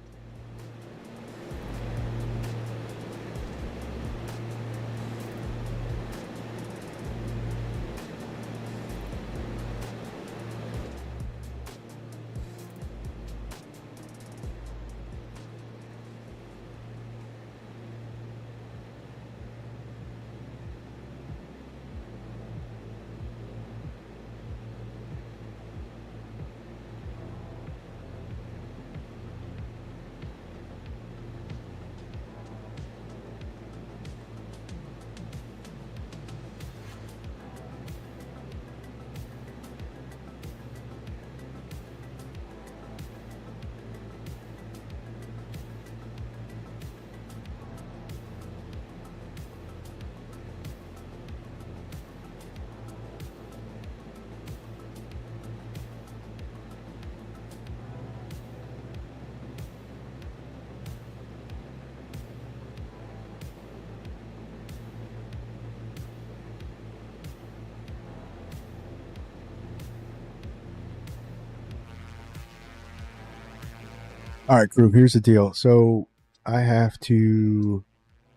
All right, crew, here's the deal. So I have to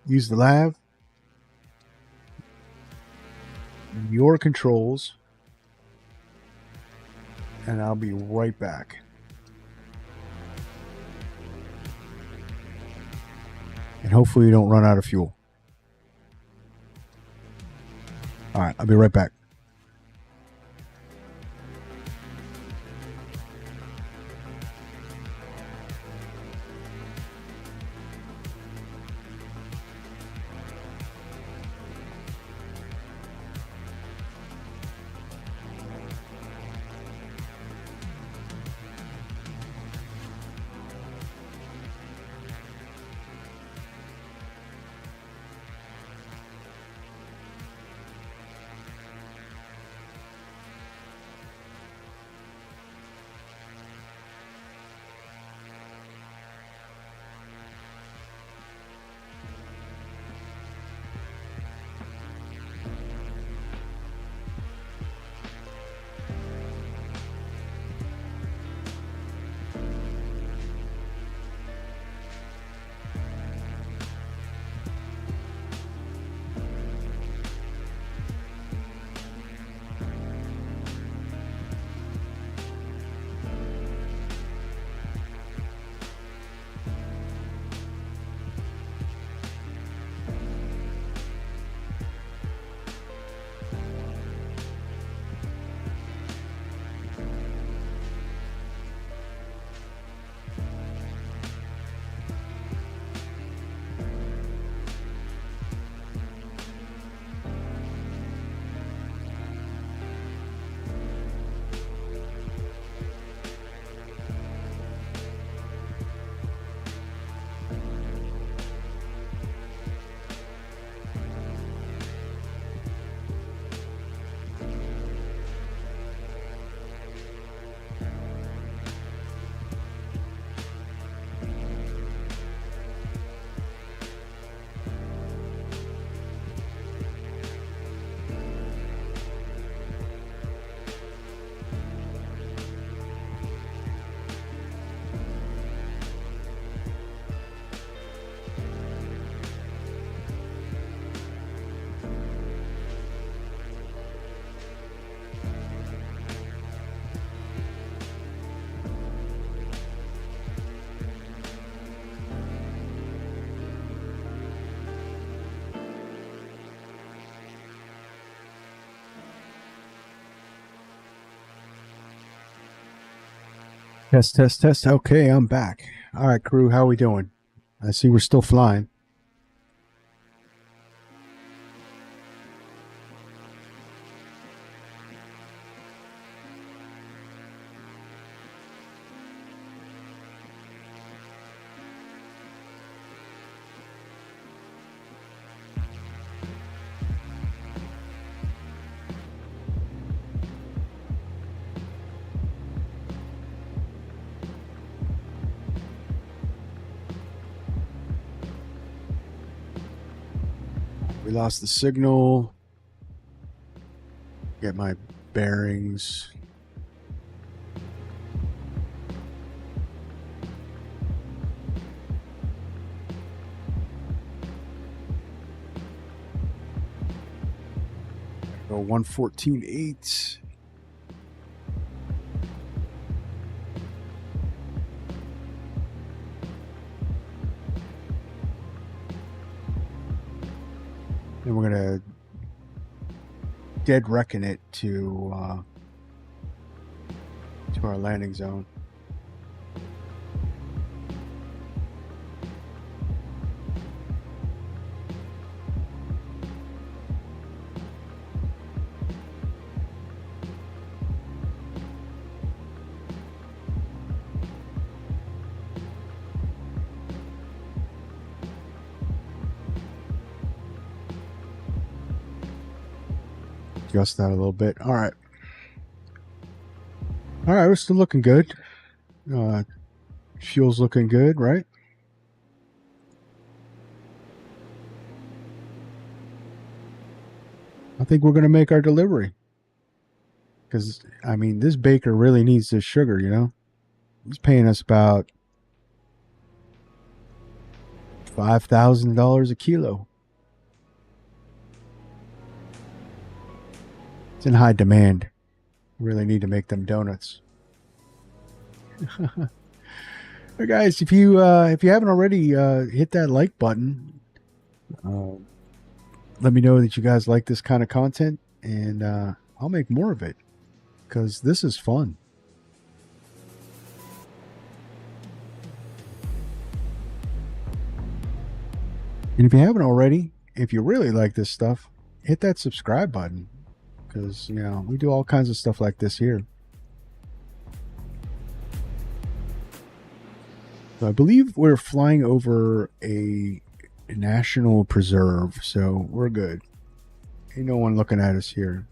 use the lav, your controls, and I'll be right back. And hopefully you don't run out of fuel. All right, I'll be right back. Test, test, test. Okay, I'm back. All right, crew, how are we doing? I see we're still flying. We lost the signal. Get my bearings. Go 114.8. And we're gonna dead reckon it to our landing zone. Adjust that a little bit. All right. All right, we're still looking good. Fuel's looking good, right? I think we're going to make our delivery. Because, I mean, this baker really needs this sugar, you know? He's paying us about $5,000 a kilo. It's in high demand. Really need to make them donuts. Hey guys, if you haven't already, hit that like button. Let me know that you guys like this kind of content, and I'll make more of it because this is fun. And if you haven't already, if you really like this stuff, hit that subscribe button because, we do all kinds of stuff like this here. So I believe we're flying over a national preserve, so we're good. Ain't no one looking at us here.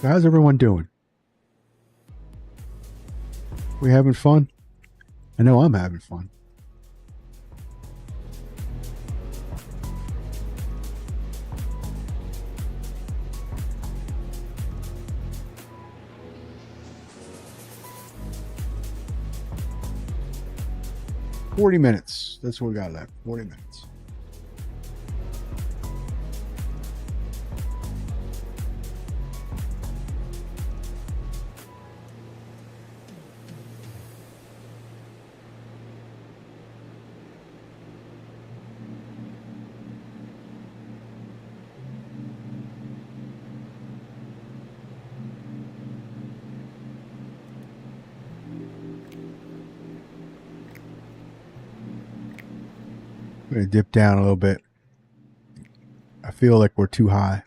So how's everyone doing? We having fun? I know I'm having fun. $40 minutes. That's what we got left. 40 minutes. I'm going to dip down a little bit. I feel like we're too high.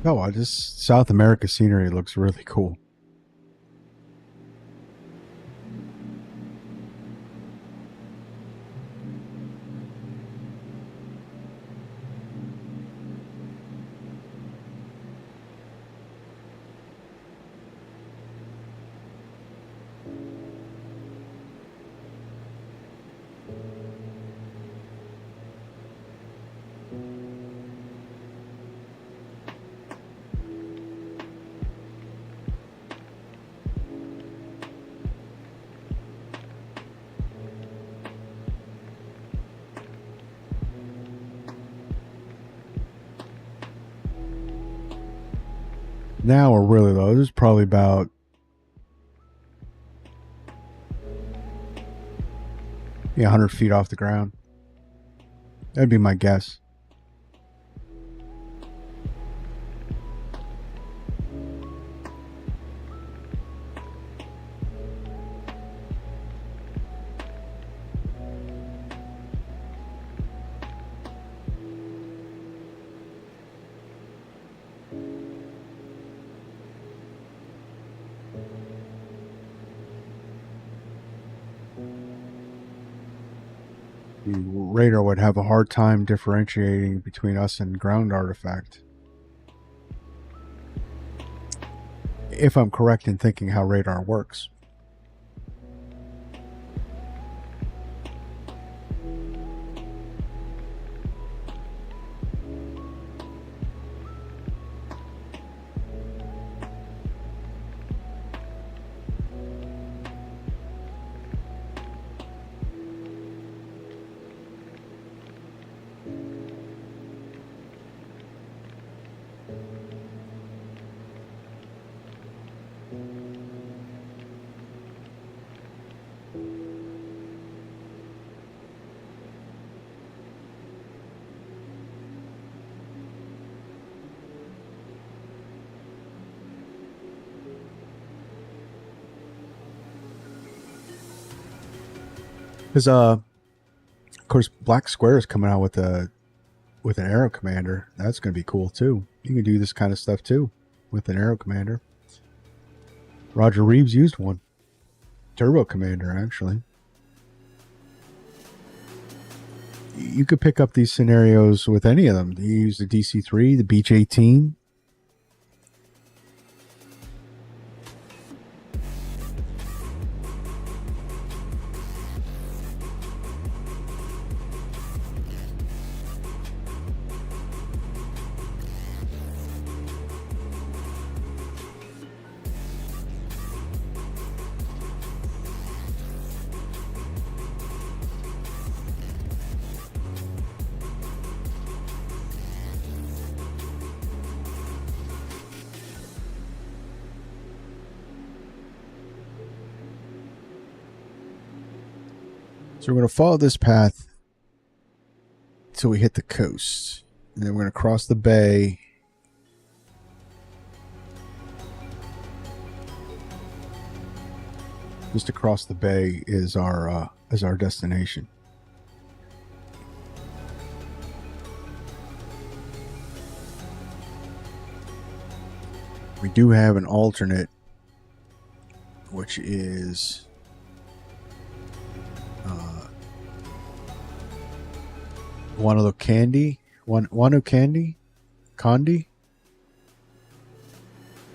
Oh, wow, this South America scenery looks really cool. Now we're really low. This is probably about 100 feet off the ground. That'd be my guess. The radar would have a hard time differentiating between us and ground artifact. If I'm correct in thinking how radar works. Because of course, Black Square is coming out with an Aero Commander. That's going to be cool too. You can do this kind of stuff too with an Aero Commander. Roger Reeves used one. Turbo Commander, actually. You could pick up these scenarios with any of them. You use the DC-3, the Beach 18. So we're going to follow this path until we hit the coast. And then we're going to cross the bay. Just across the bay is our destination. We do have an alternate, which is Wanukandi, Kandi,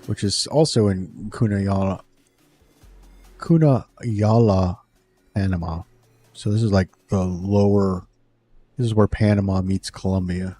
which is also in Cunayala, Panama. So this is like the lower. This is where Panama meets Colombia.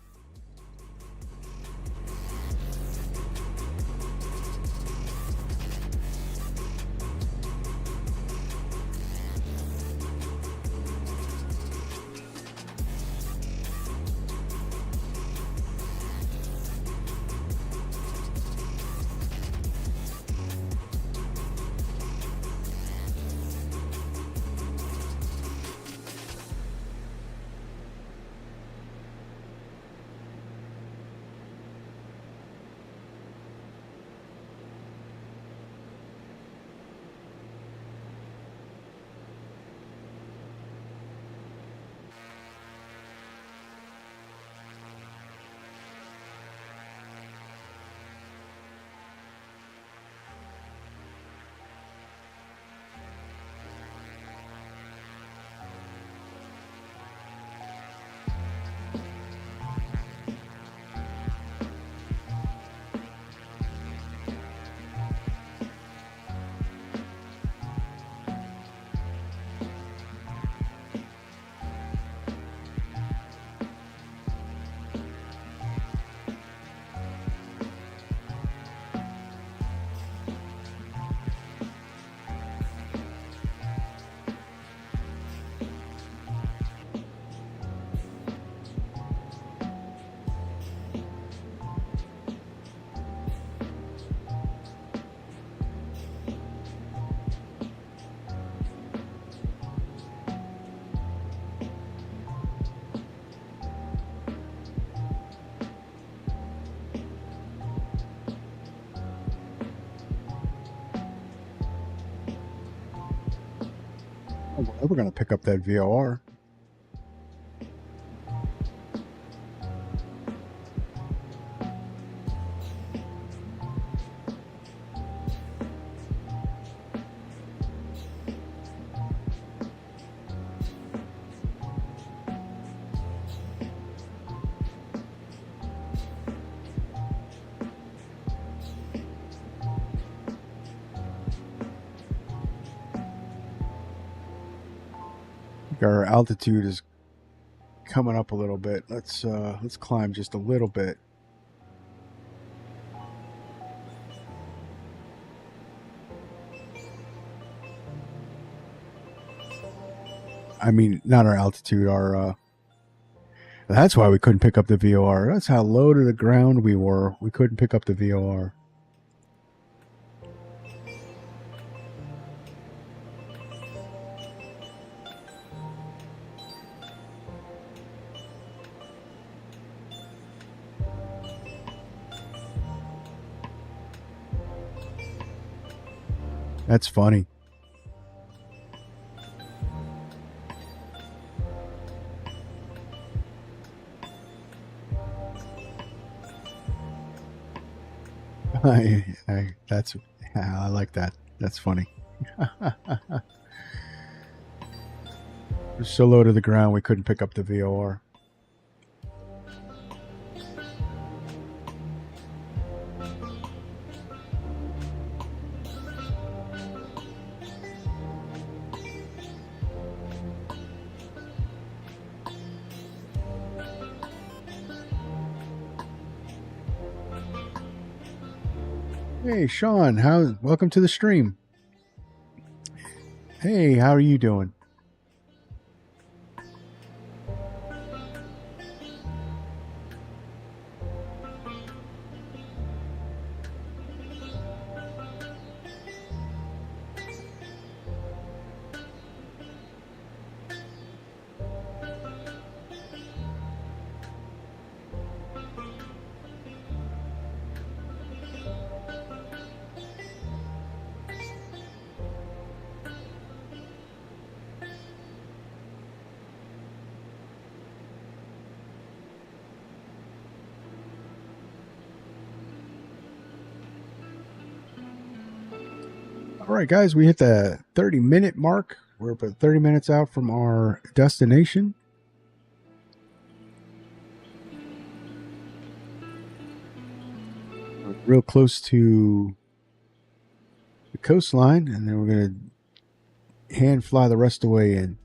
We're going to pick up that VOR. Our altitude is coming up a little bit. Let's climb just a little bit. I mean, not our altitude, our that's why we couldn't pick up the VOR. That's how low to the ground we were. We couldn't pick up the VOR. That's funny. I like that. That's funny. We're so low to the ground we couldn't pick up the VOR. Hey, Sean, welcome to the stream. Hey, how are you doing? All right, guys, we hit the 30-minute mark. We're about 30 minutes out from our destination. We're real close to the coastline, and then we're going to hand fly the rest of the way in.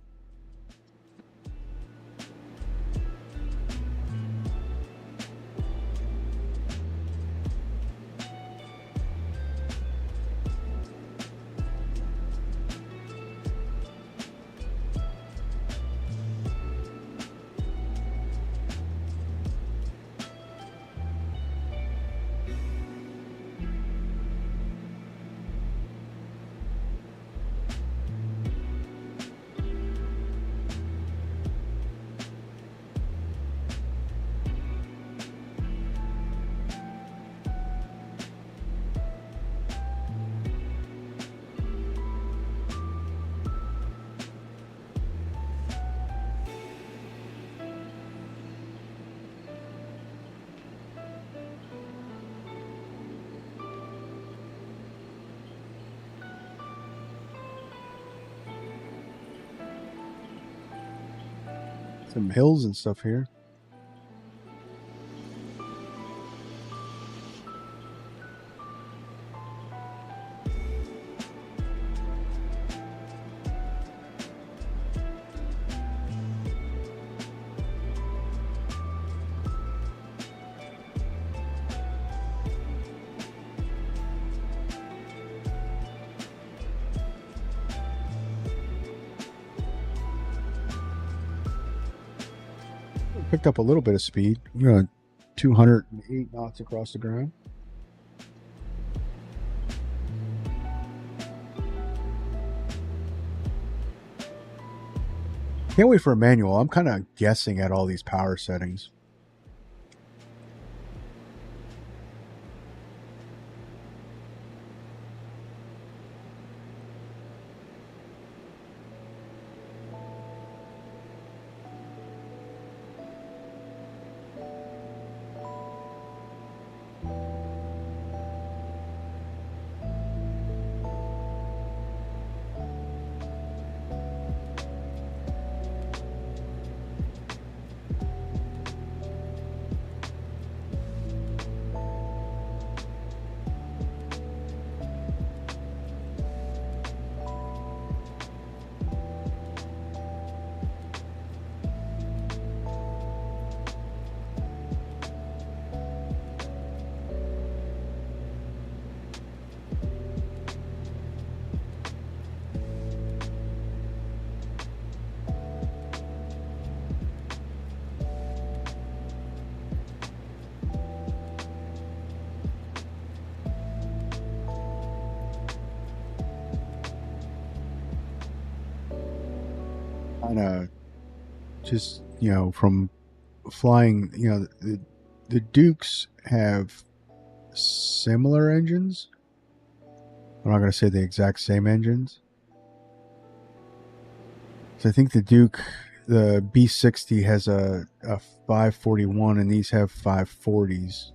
Some hills and stuff here. Picked up a little bit of speed. We're on 208 knots across the ground. Can't wait for a manual. I'm kind of guessing at all these power settings. kind of just, from flying, the Dukes have similar engines. I'm not going to say the exact same engines. So I think the Duke, the B60 has a 541 and these have 540s.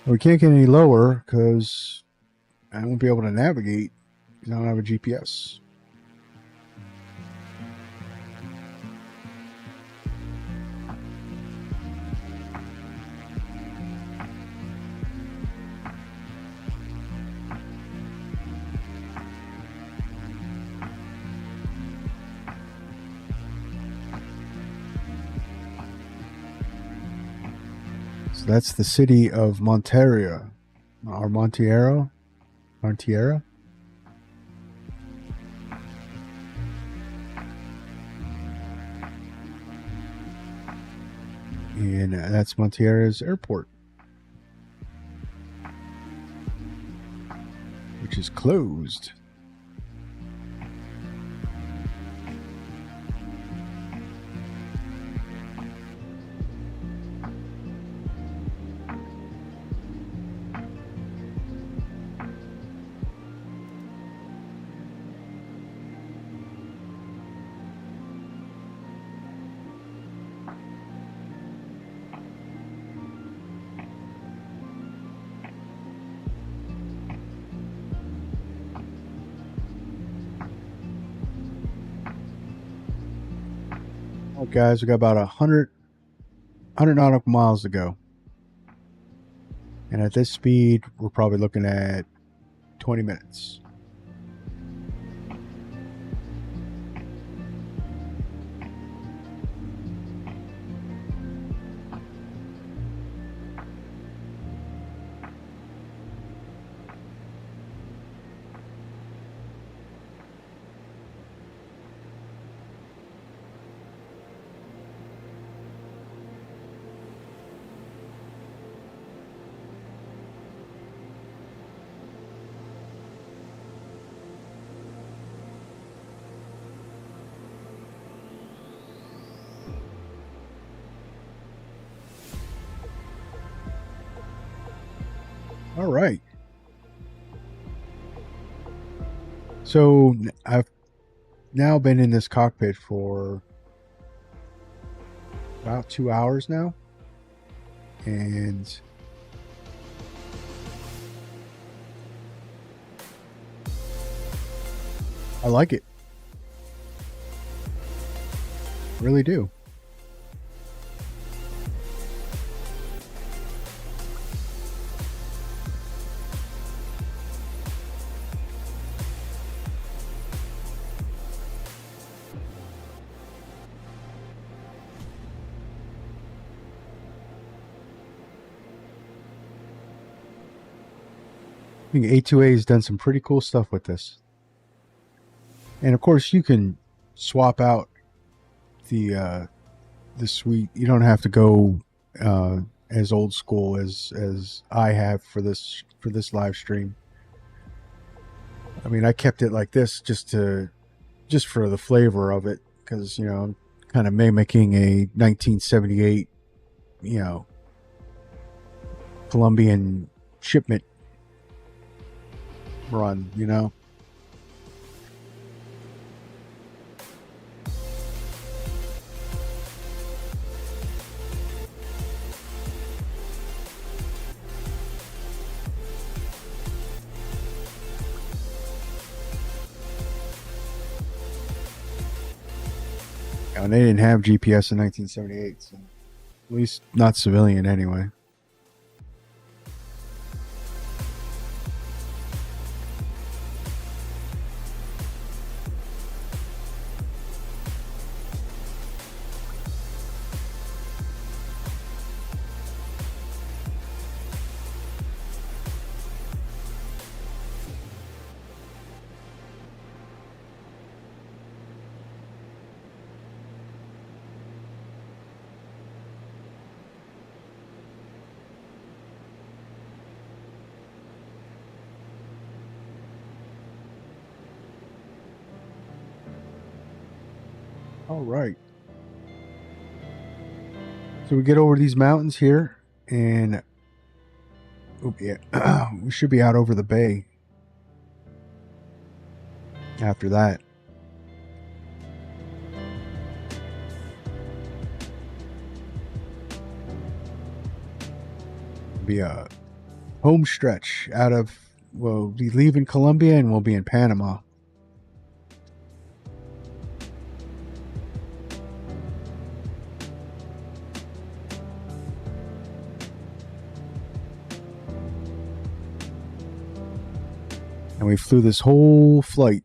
We can't get any lower because I won't be able to navigate because I don't have a GPS. So that's the city of Monteria, or Montiera. And that's Montiera's airport, which is closed. Oh, guys, we got about 100 nautical miles to go. And at this speed, we're probably looking at 20 minutes. All right. So I've now been in this cockpit for about 2 hours now. And I like it. Really do. I think A2A has done some pretty cool stuff with this. And of course, you can swap out the suite. You don't have to go as old school as I have for this live stream. I mean, I kept it like this just for the flavor of it, because I'm kind of mimicking a 1978 Colombian shipment run, and they didn't have GPS in 1978, so At least not civilian anyway. All right. So we get over these mountains here, and we should be out over the bay after that. Be a home stretch out of, we'll be leaving Colombia and we'll be in Panama. And we flew this whole flight,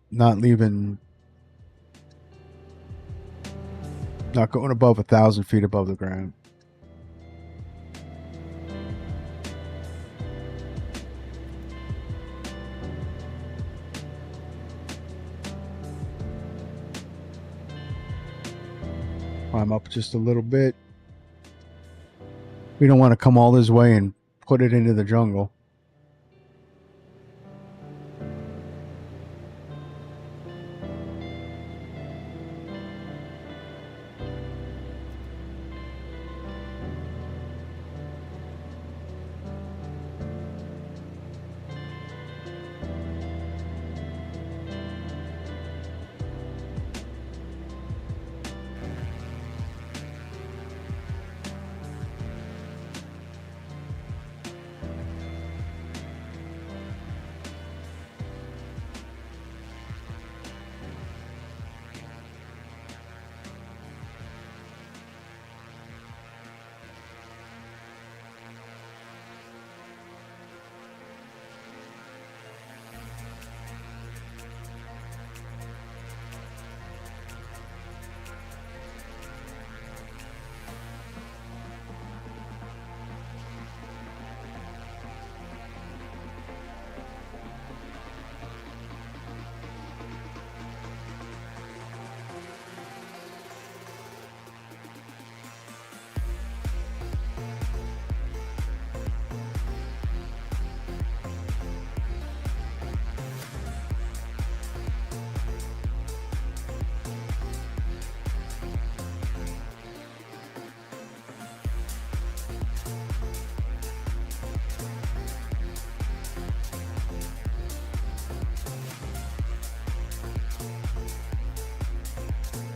not going above 1,000 feet above the ground. Climb up just a little bit. We don't want to come all this way and put it into the jungle.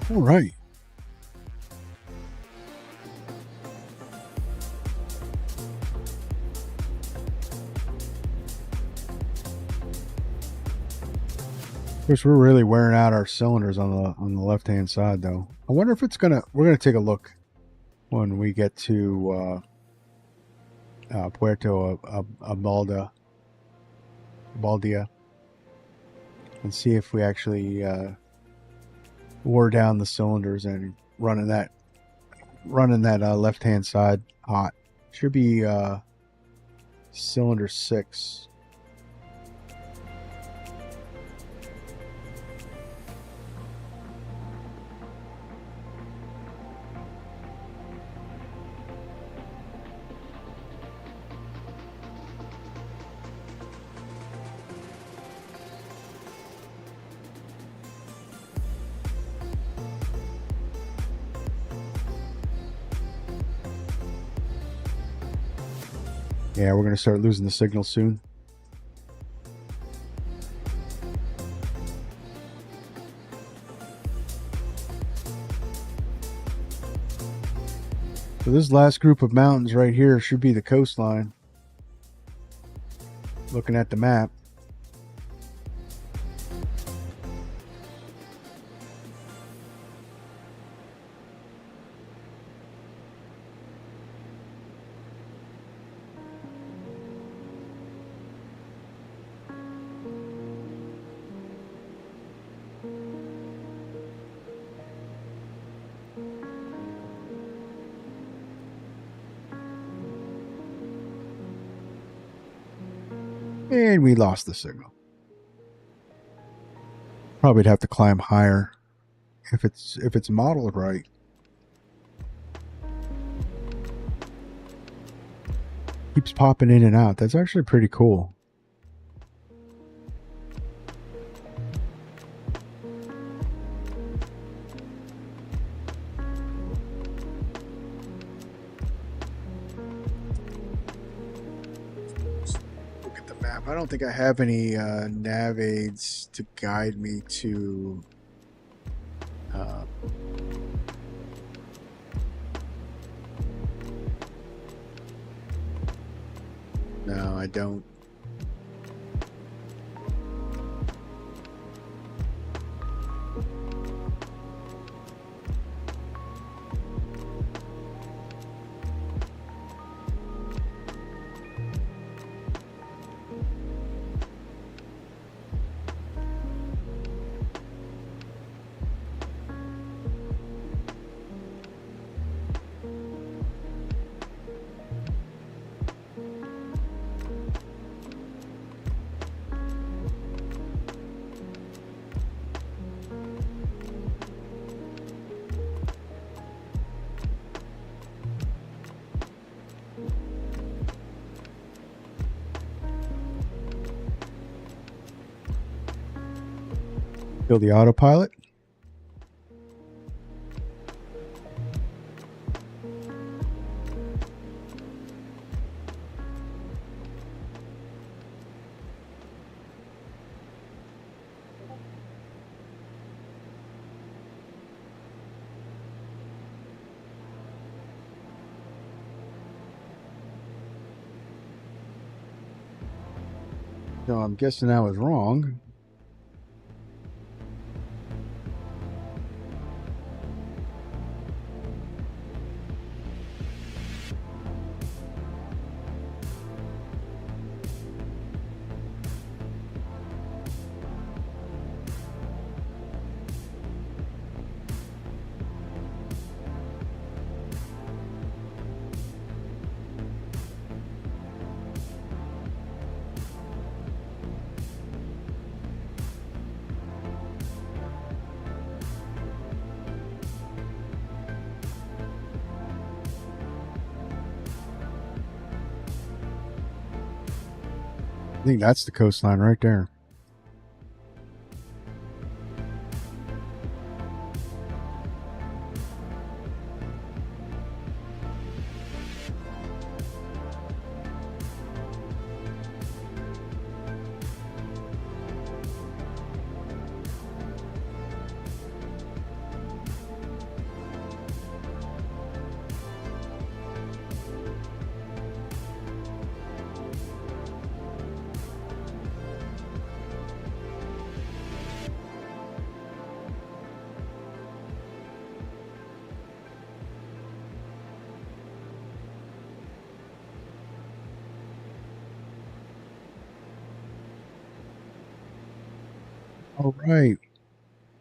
All right. Of course, we're really wearing out our cylinders on the left hand side, though. I wonder if we're gonna take a look when we get to Puerto Baldia, and see if we actually wore down the cylinders and running that left hand side hot. Should be cylinder 6. Yeah, we're going to start losing the signal soon. So this last group of mountains right here should be the coastline. Looking at the map. And we lost the signal. Probably have to climb higher if it's modeled right. Keeps popping in and out. That's actually pretty cool. Look at the map. I don't think I have any nav aids to guide me to no, I don't. Kill the autopilot. So I'm guessing I was wrong. I think that's the coastline right there. All right.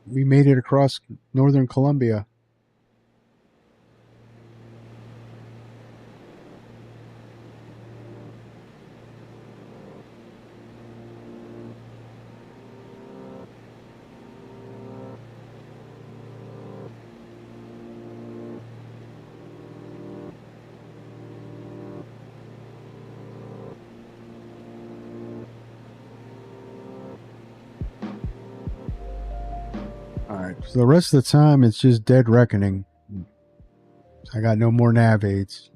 We made it across northern Colombia. All right. So the rest of the time, it's just dead reckoning. I got no more nav aids.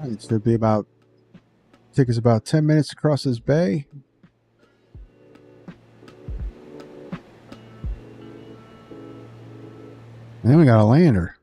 It should be take us about 10 minutes to cross this bay. And then we got a lander.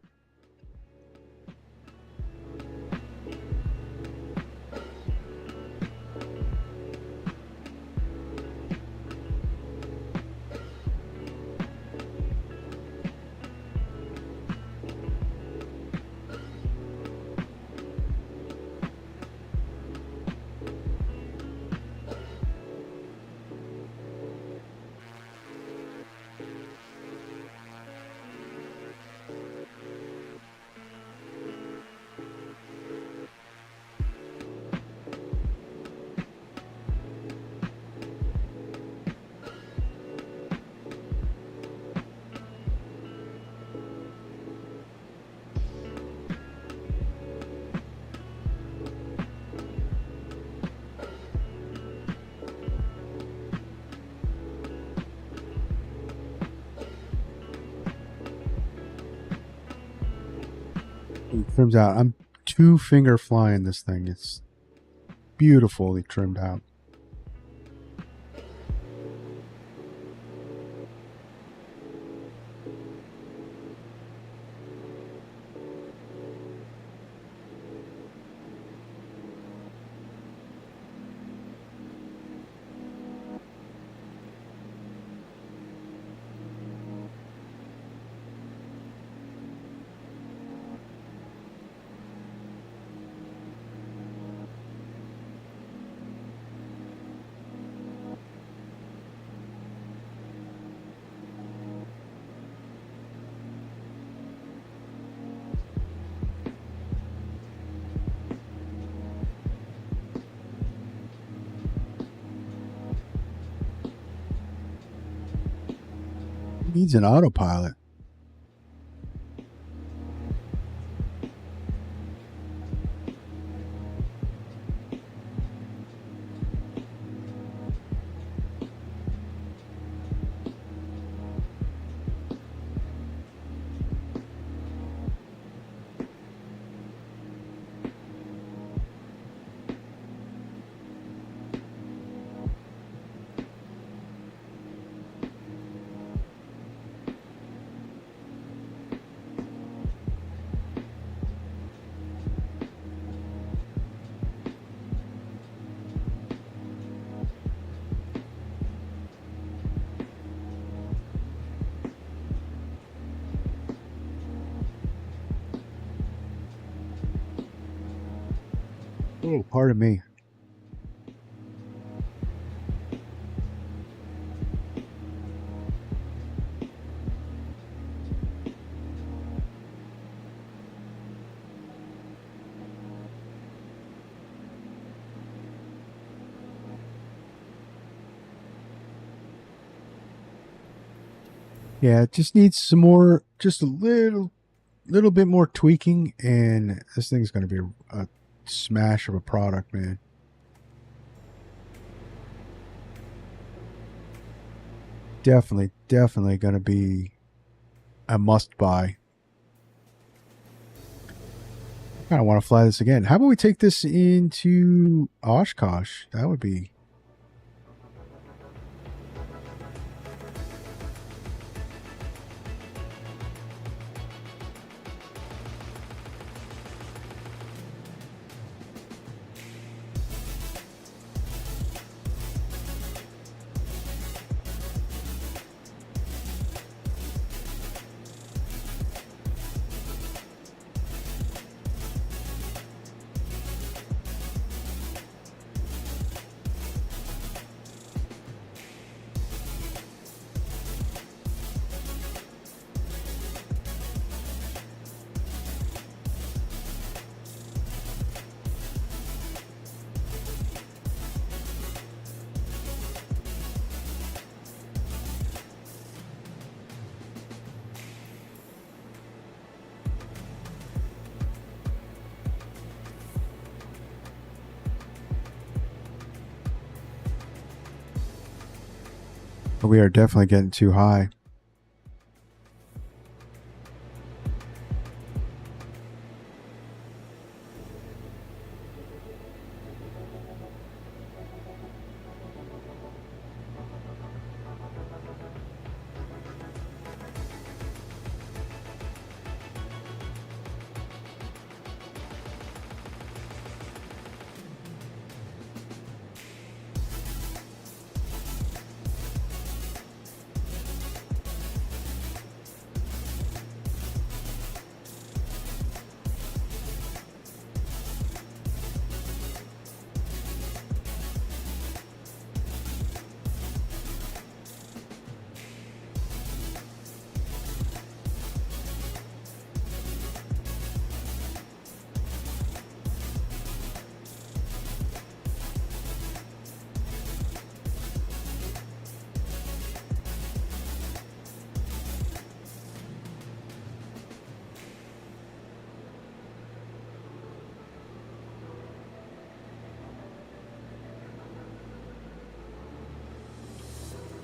It trims out. I'm 2-finger flying this thing. It's beautifully trimmed out. It needs an autopilot. Oh, pardon me. Yeah, it just needs some more, just a little bit more tweaking, and this thing's going to be a smash of a product, man. Definitely going to be a must buy. I kind of want to fly this again. How about we take this into Oshkosh? That would be... We are definitely getting too high.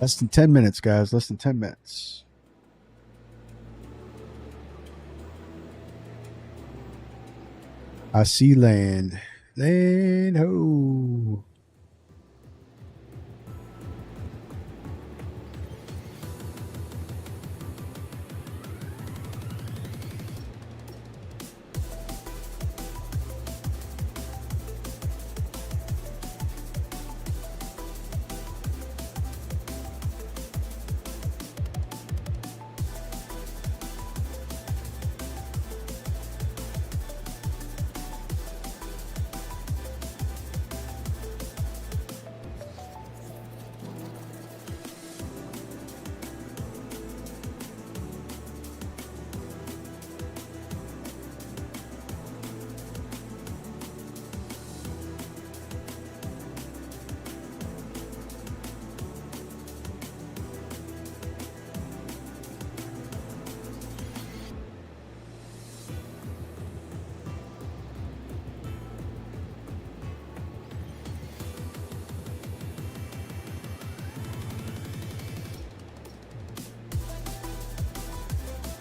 Less than 10 minutes, guys. Less than 10 minutes. I see land. Land ho.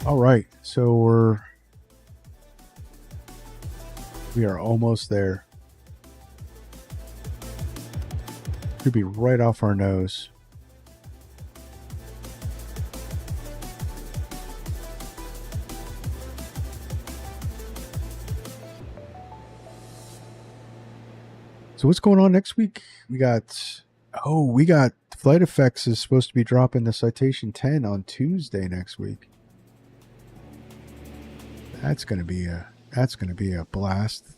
All right, so we are almost there. Could be right off our nose. So what's going on next week? We got Flight Effects is supposed to be dropping the Citation 10 on Tuesday next week. That's gonna be a blast.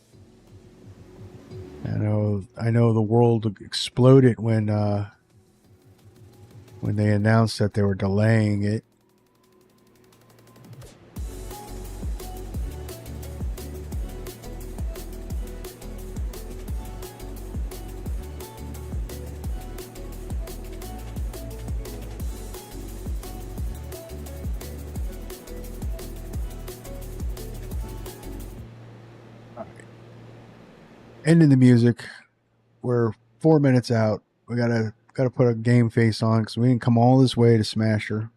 I know the world exploded when they announced that they were delaying it. Ending the music. We're 4 minutes out. We gotta put a game face on because we didn't come all this way to Smasher.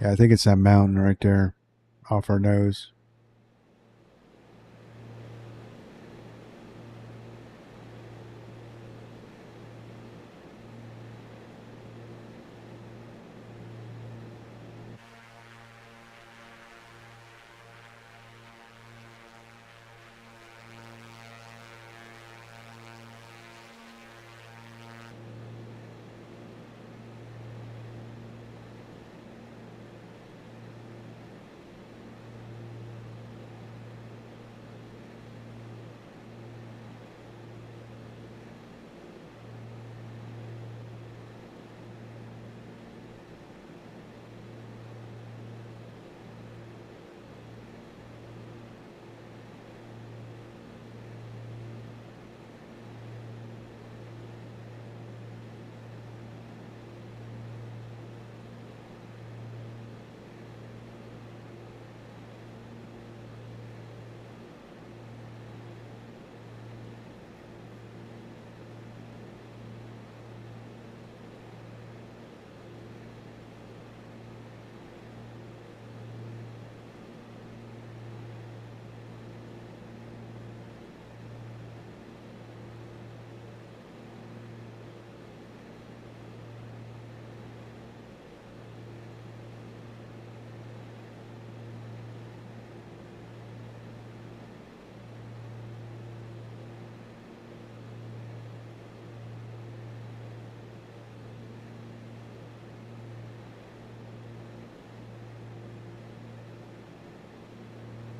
Yeah, I think it's that mountain right there off our nose.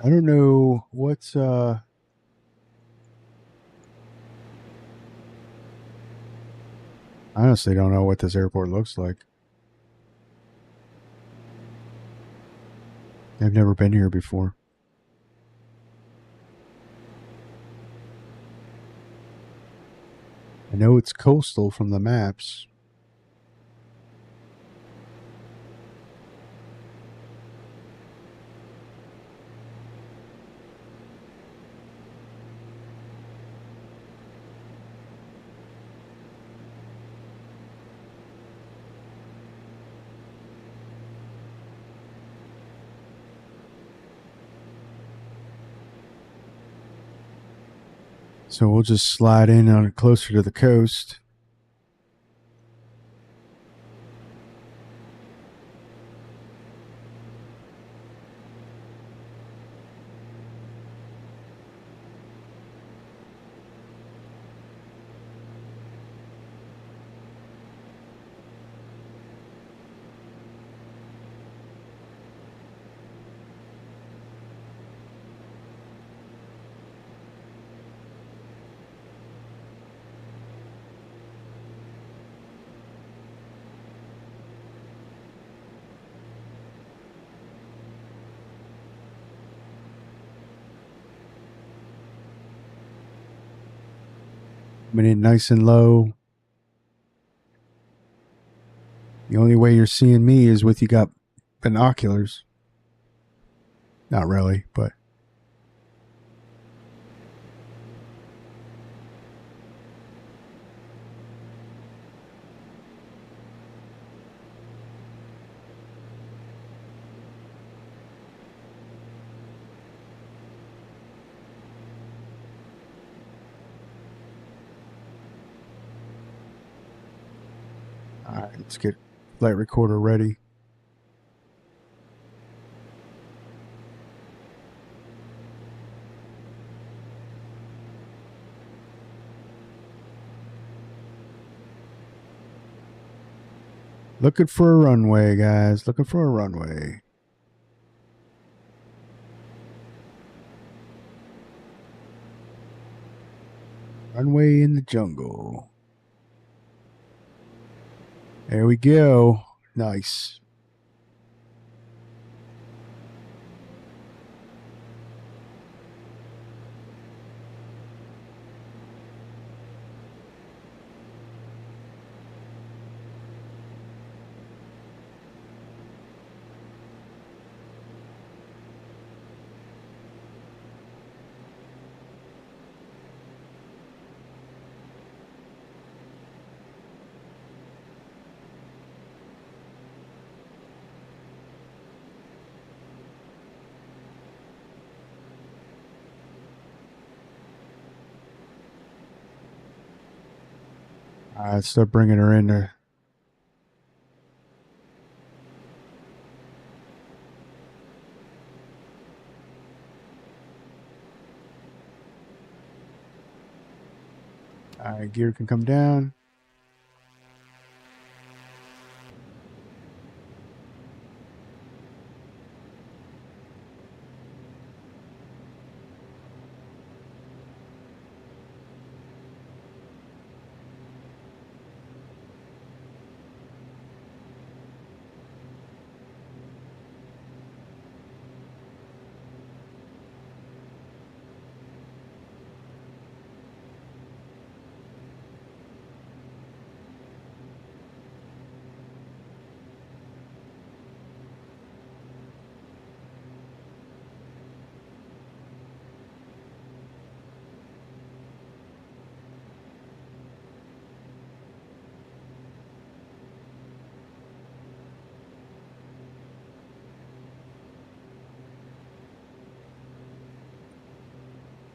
I don't know what's I honestly don't know what this airport looks like. I've never been here before. I know it's coastal from the maps. So we'll just slide in on it closer to the coast. Coming in nice and low. The only way you're seeing me is with you got binoculars. Not really, but all right, let's get flight recorder ready. Looking for a runway, guys. Looking for a runway. Runway in the jungle. There we go. Nice. All right, start bringing her in there. All right, gear can come down.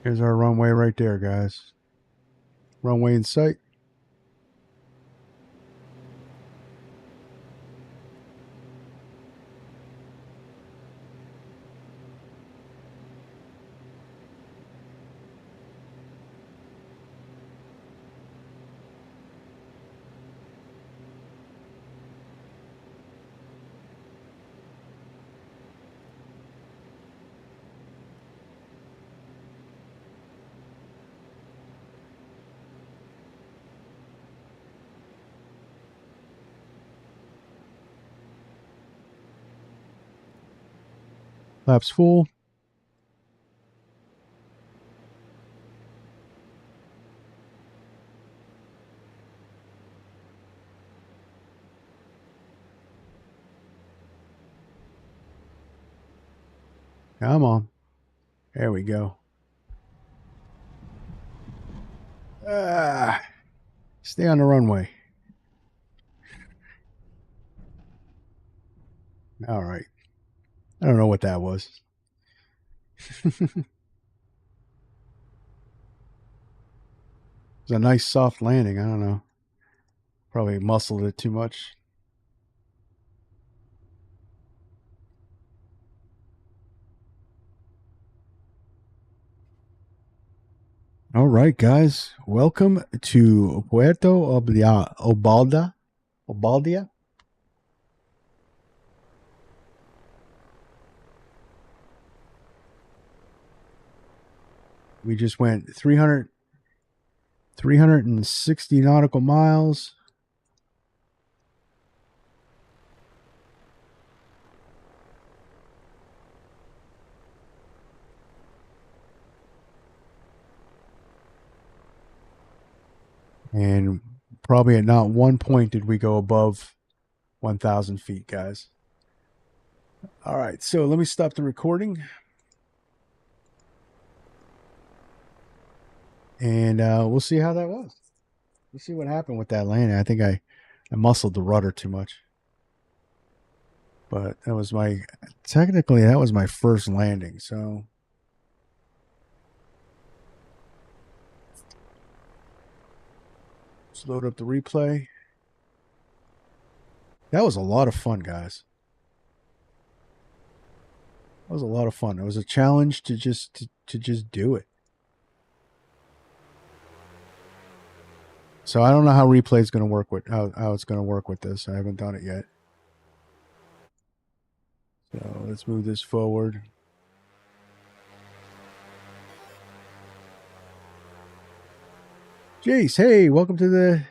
Here's our runway right there, guys. Runway in sight. Flaps full. Come on. There we go. Stay on the runway. All right. I don't know what that was. It's a nice soft landing. I don't know. Probably muscled it too much. All right, guys. Welcome to Puerto Obalda. Obaldia. We just went 360 nautical miles. And probably at not one point did we go above 1,000 feet, guys. All right, so let me stop the recording. And we'll see how that was. We'll see what happened with that landing. I think I muscled the rudder too much. But that was technically that was my first landing, so let's load up the replay. That was a lot of fun, guys. That was a lot of fun. It was a challenge to just do it. So I don't know how replay is going to work with how it's going to work with this. I haven't done it yet. So let's move this forward. Jace, hey, welcome to the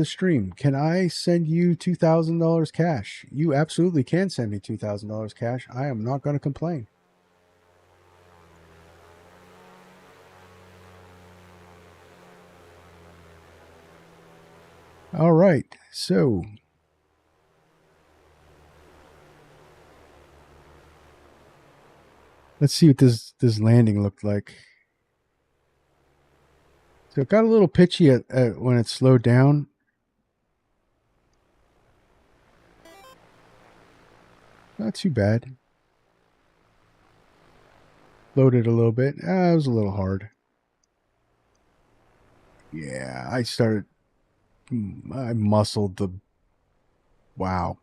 stream. Can I send you $2,000 cash? You absolutely can send me $2,000 cash. I am not going to complain. All right, so let's see what this landing looked like. So it got a little pitchy at when it slowed down. Not too bad. Loaded a little bit. It was a little hard. Yeah, I muscled the... Wow.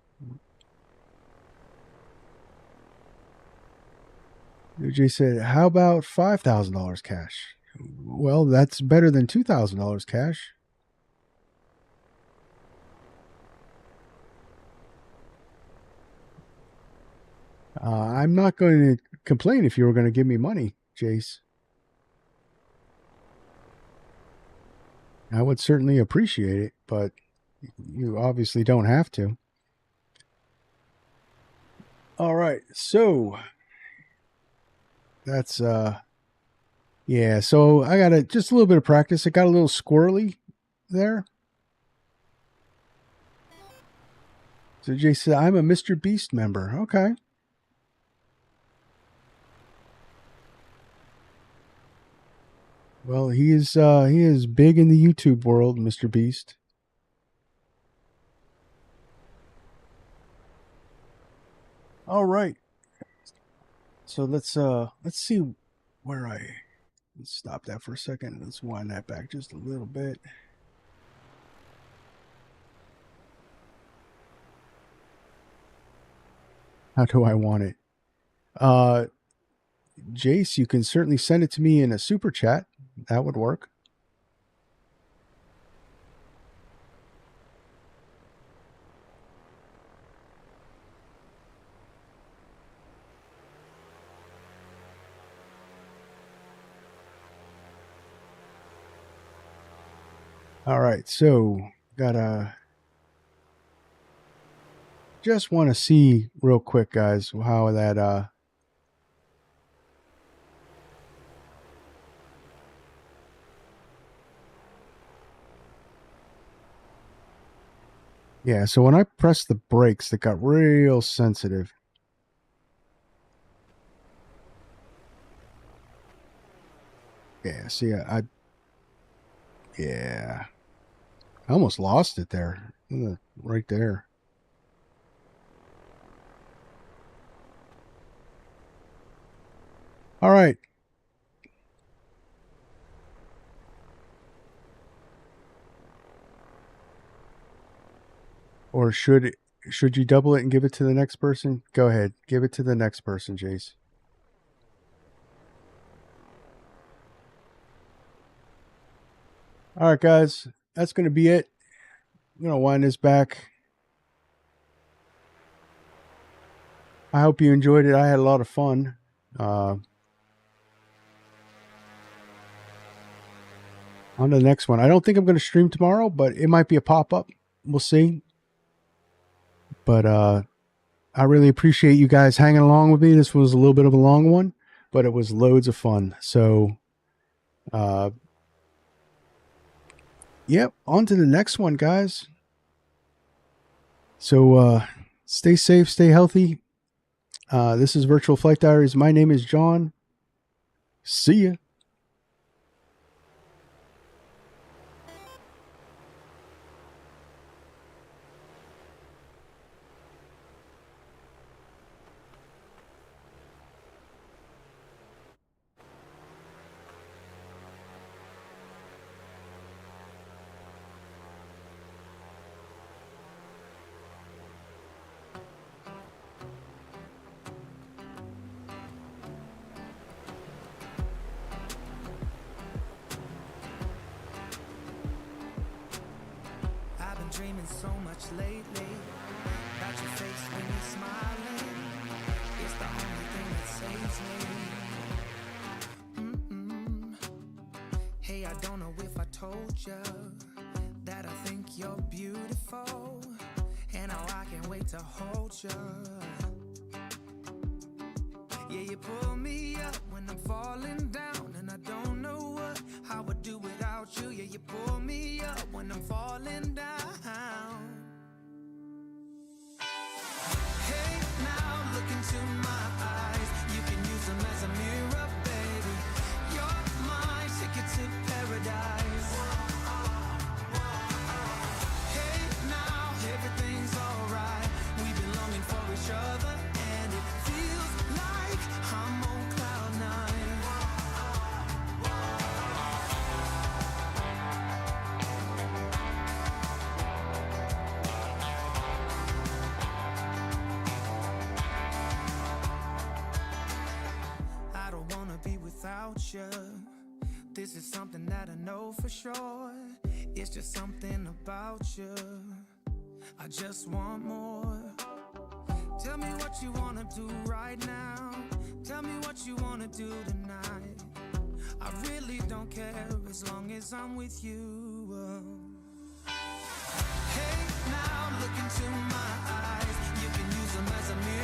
UJ said, how about $5,000 cash? Well, that's better than $2,000 cash. I'm not going to complain if you were going to give me money, Jace. I would certainly appreciate it, but you obviously don't have to. All right, so that's yeah, so I got just a little bit of practice. It got a little squirrely there. So Jace said, I'm a Mr. Beast member. Okay. Well, he is big in the YouTube world, Mr. Beast. All right. So let's see where let's stop that for a second. Let's wind that back just a little bit. How do I want it? Jace, you can certainly send it to me in a super chat. That would work. All right, so got just want to see real quick, guys, how that yeah, so when I pressed the brakes, it got real sensitive. Yeah, see, yeah, I almost lost it there, right there. All right. Or should you double it and give it to the next person? Go ahead, give it to the next person, Jace. All right, guys, that's going to be it. I'm going to wind this back. I hope you enjoyed it. I had a lot of fun. On to the next one. I don't think I'm going to stream tomorrow, but it might be a pop-up. We'll see. But I really appreciate you guys hanging along with me. This was a little bit of a long one, but it was loads of fun. So, yep, on to the next one, guys. So, stay safe, stay healthy. This is Virtual Flight Diaries. My name is John. See ya. Dreaming so much lately about your face when you're smiling. It's the only thing that saves me. Hey, I don't know if I told you that I think you're beautiful, and how I can't wait to hold you. Yeah, you pull me up when I'm falling down, and I don't know what I would do without you. Yeah, you pull me up when I'm falling down. Hey, now look into my eyes. You can use them as a mirror, baby. You're my ticket to paradise. Hey, now everything's alright. We've been longing for each other, and it feels like I'm on cloud nine. I don't wanna be without you. This is something that I know for sure. It's just something about you. I just want more. Tell me what you wanna do right now. Tell me what you wanna do tonight. I really don't care as long as I'm with you. Hey, now look into my eyes. You can use them as a mirror.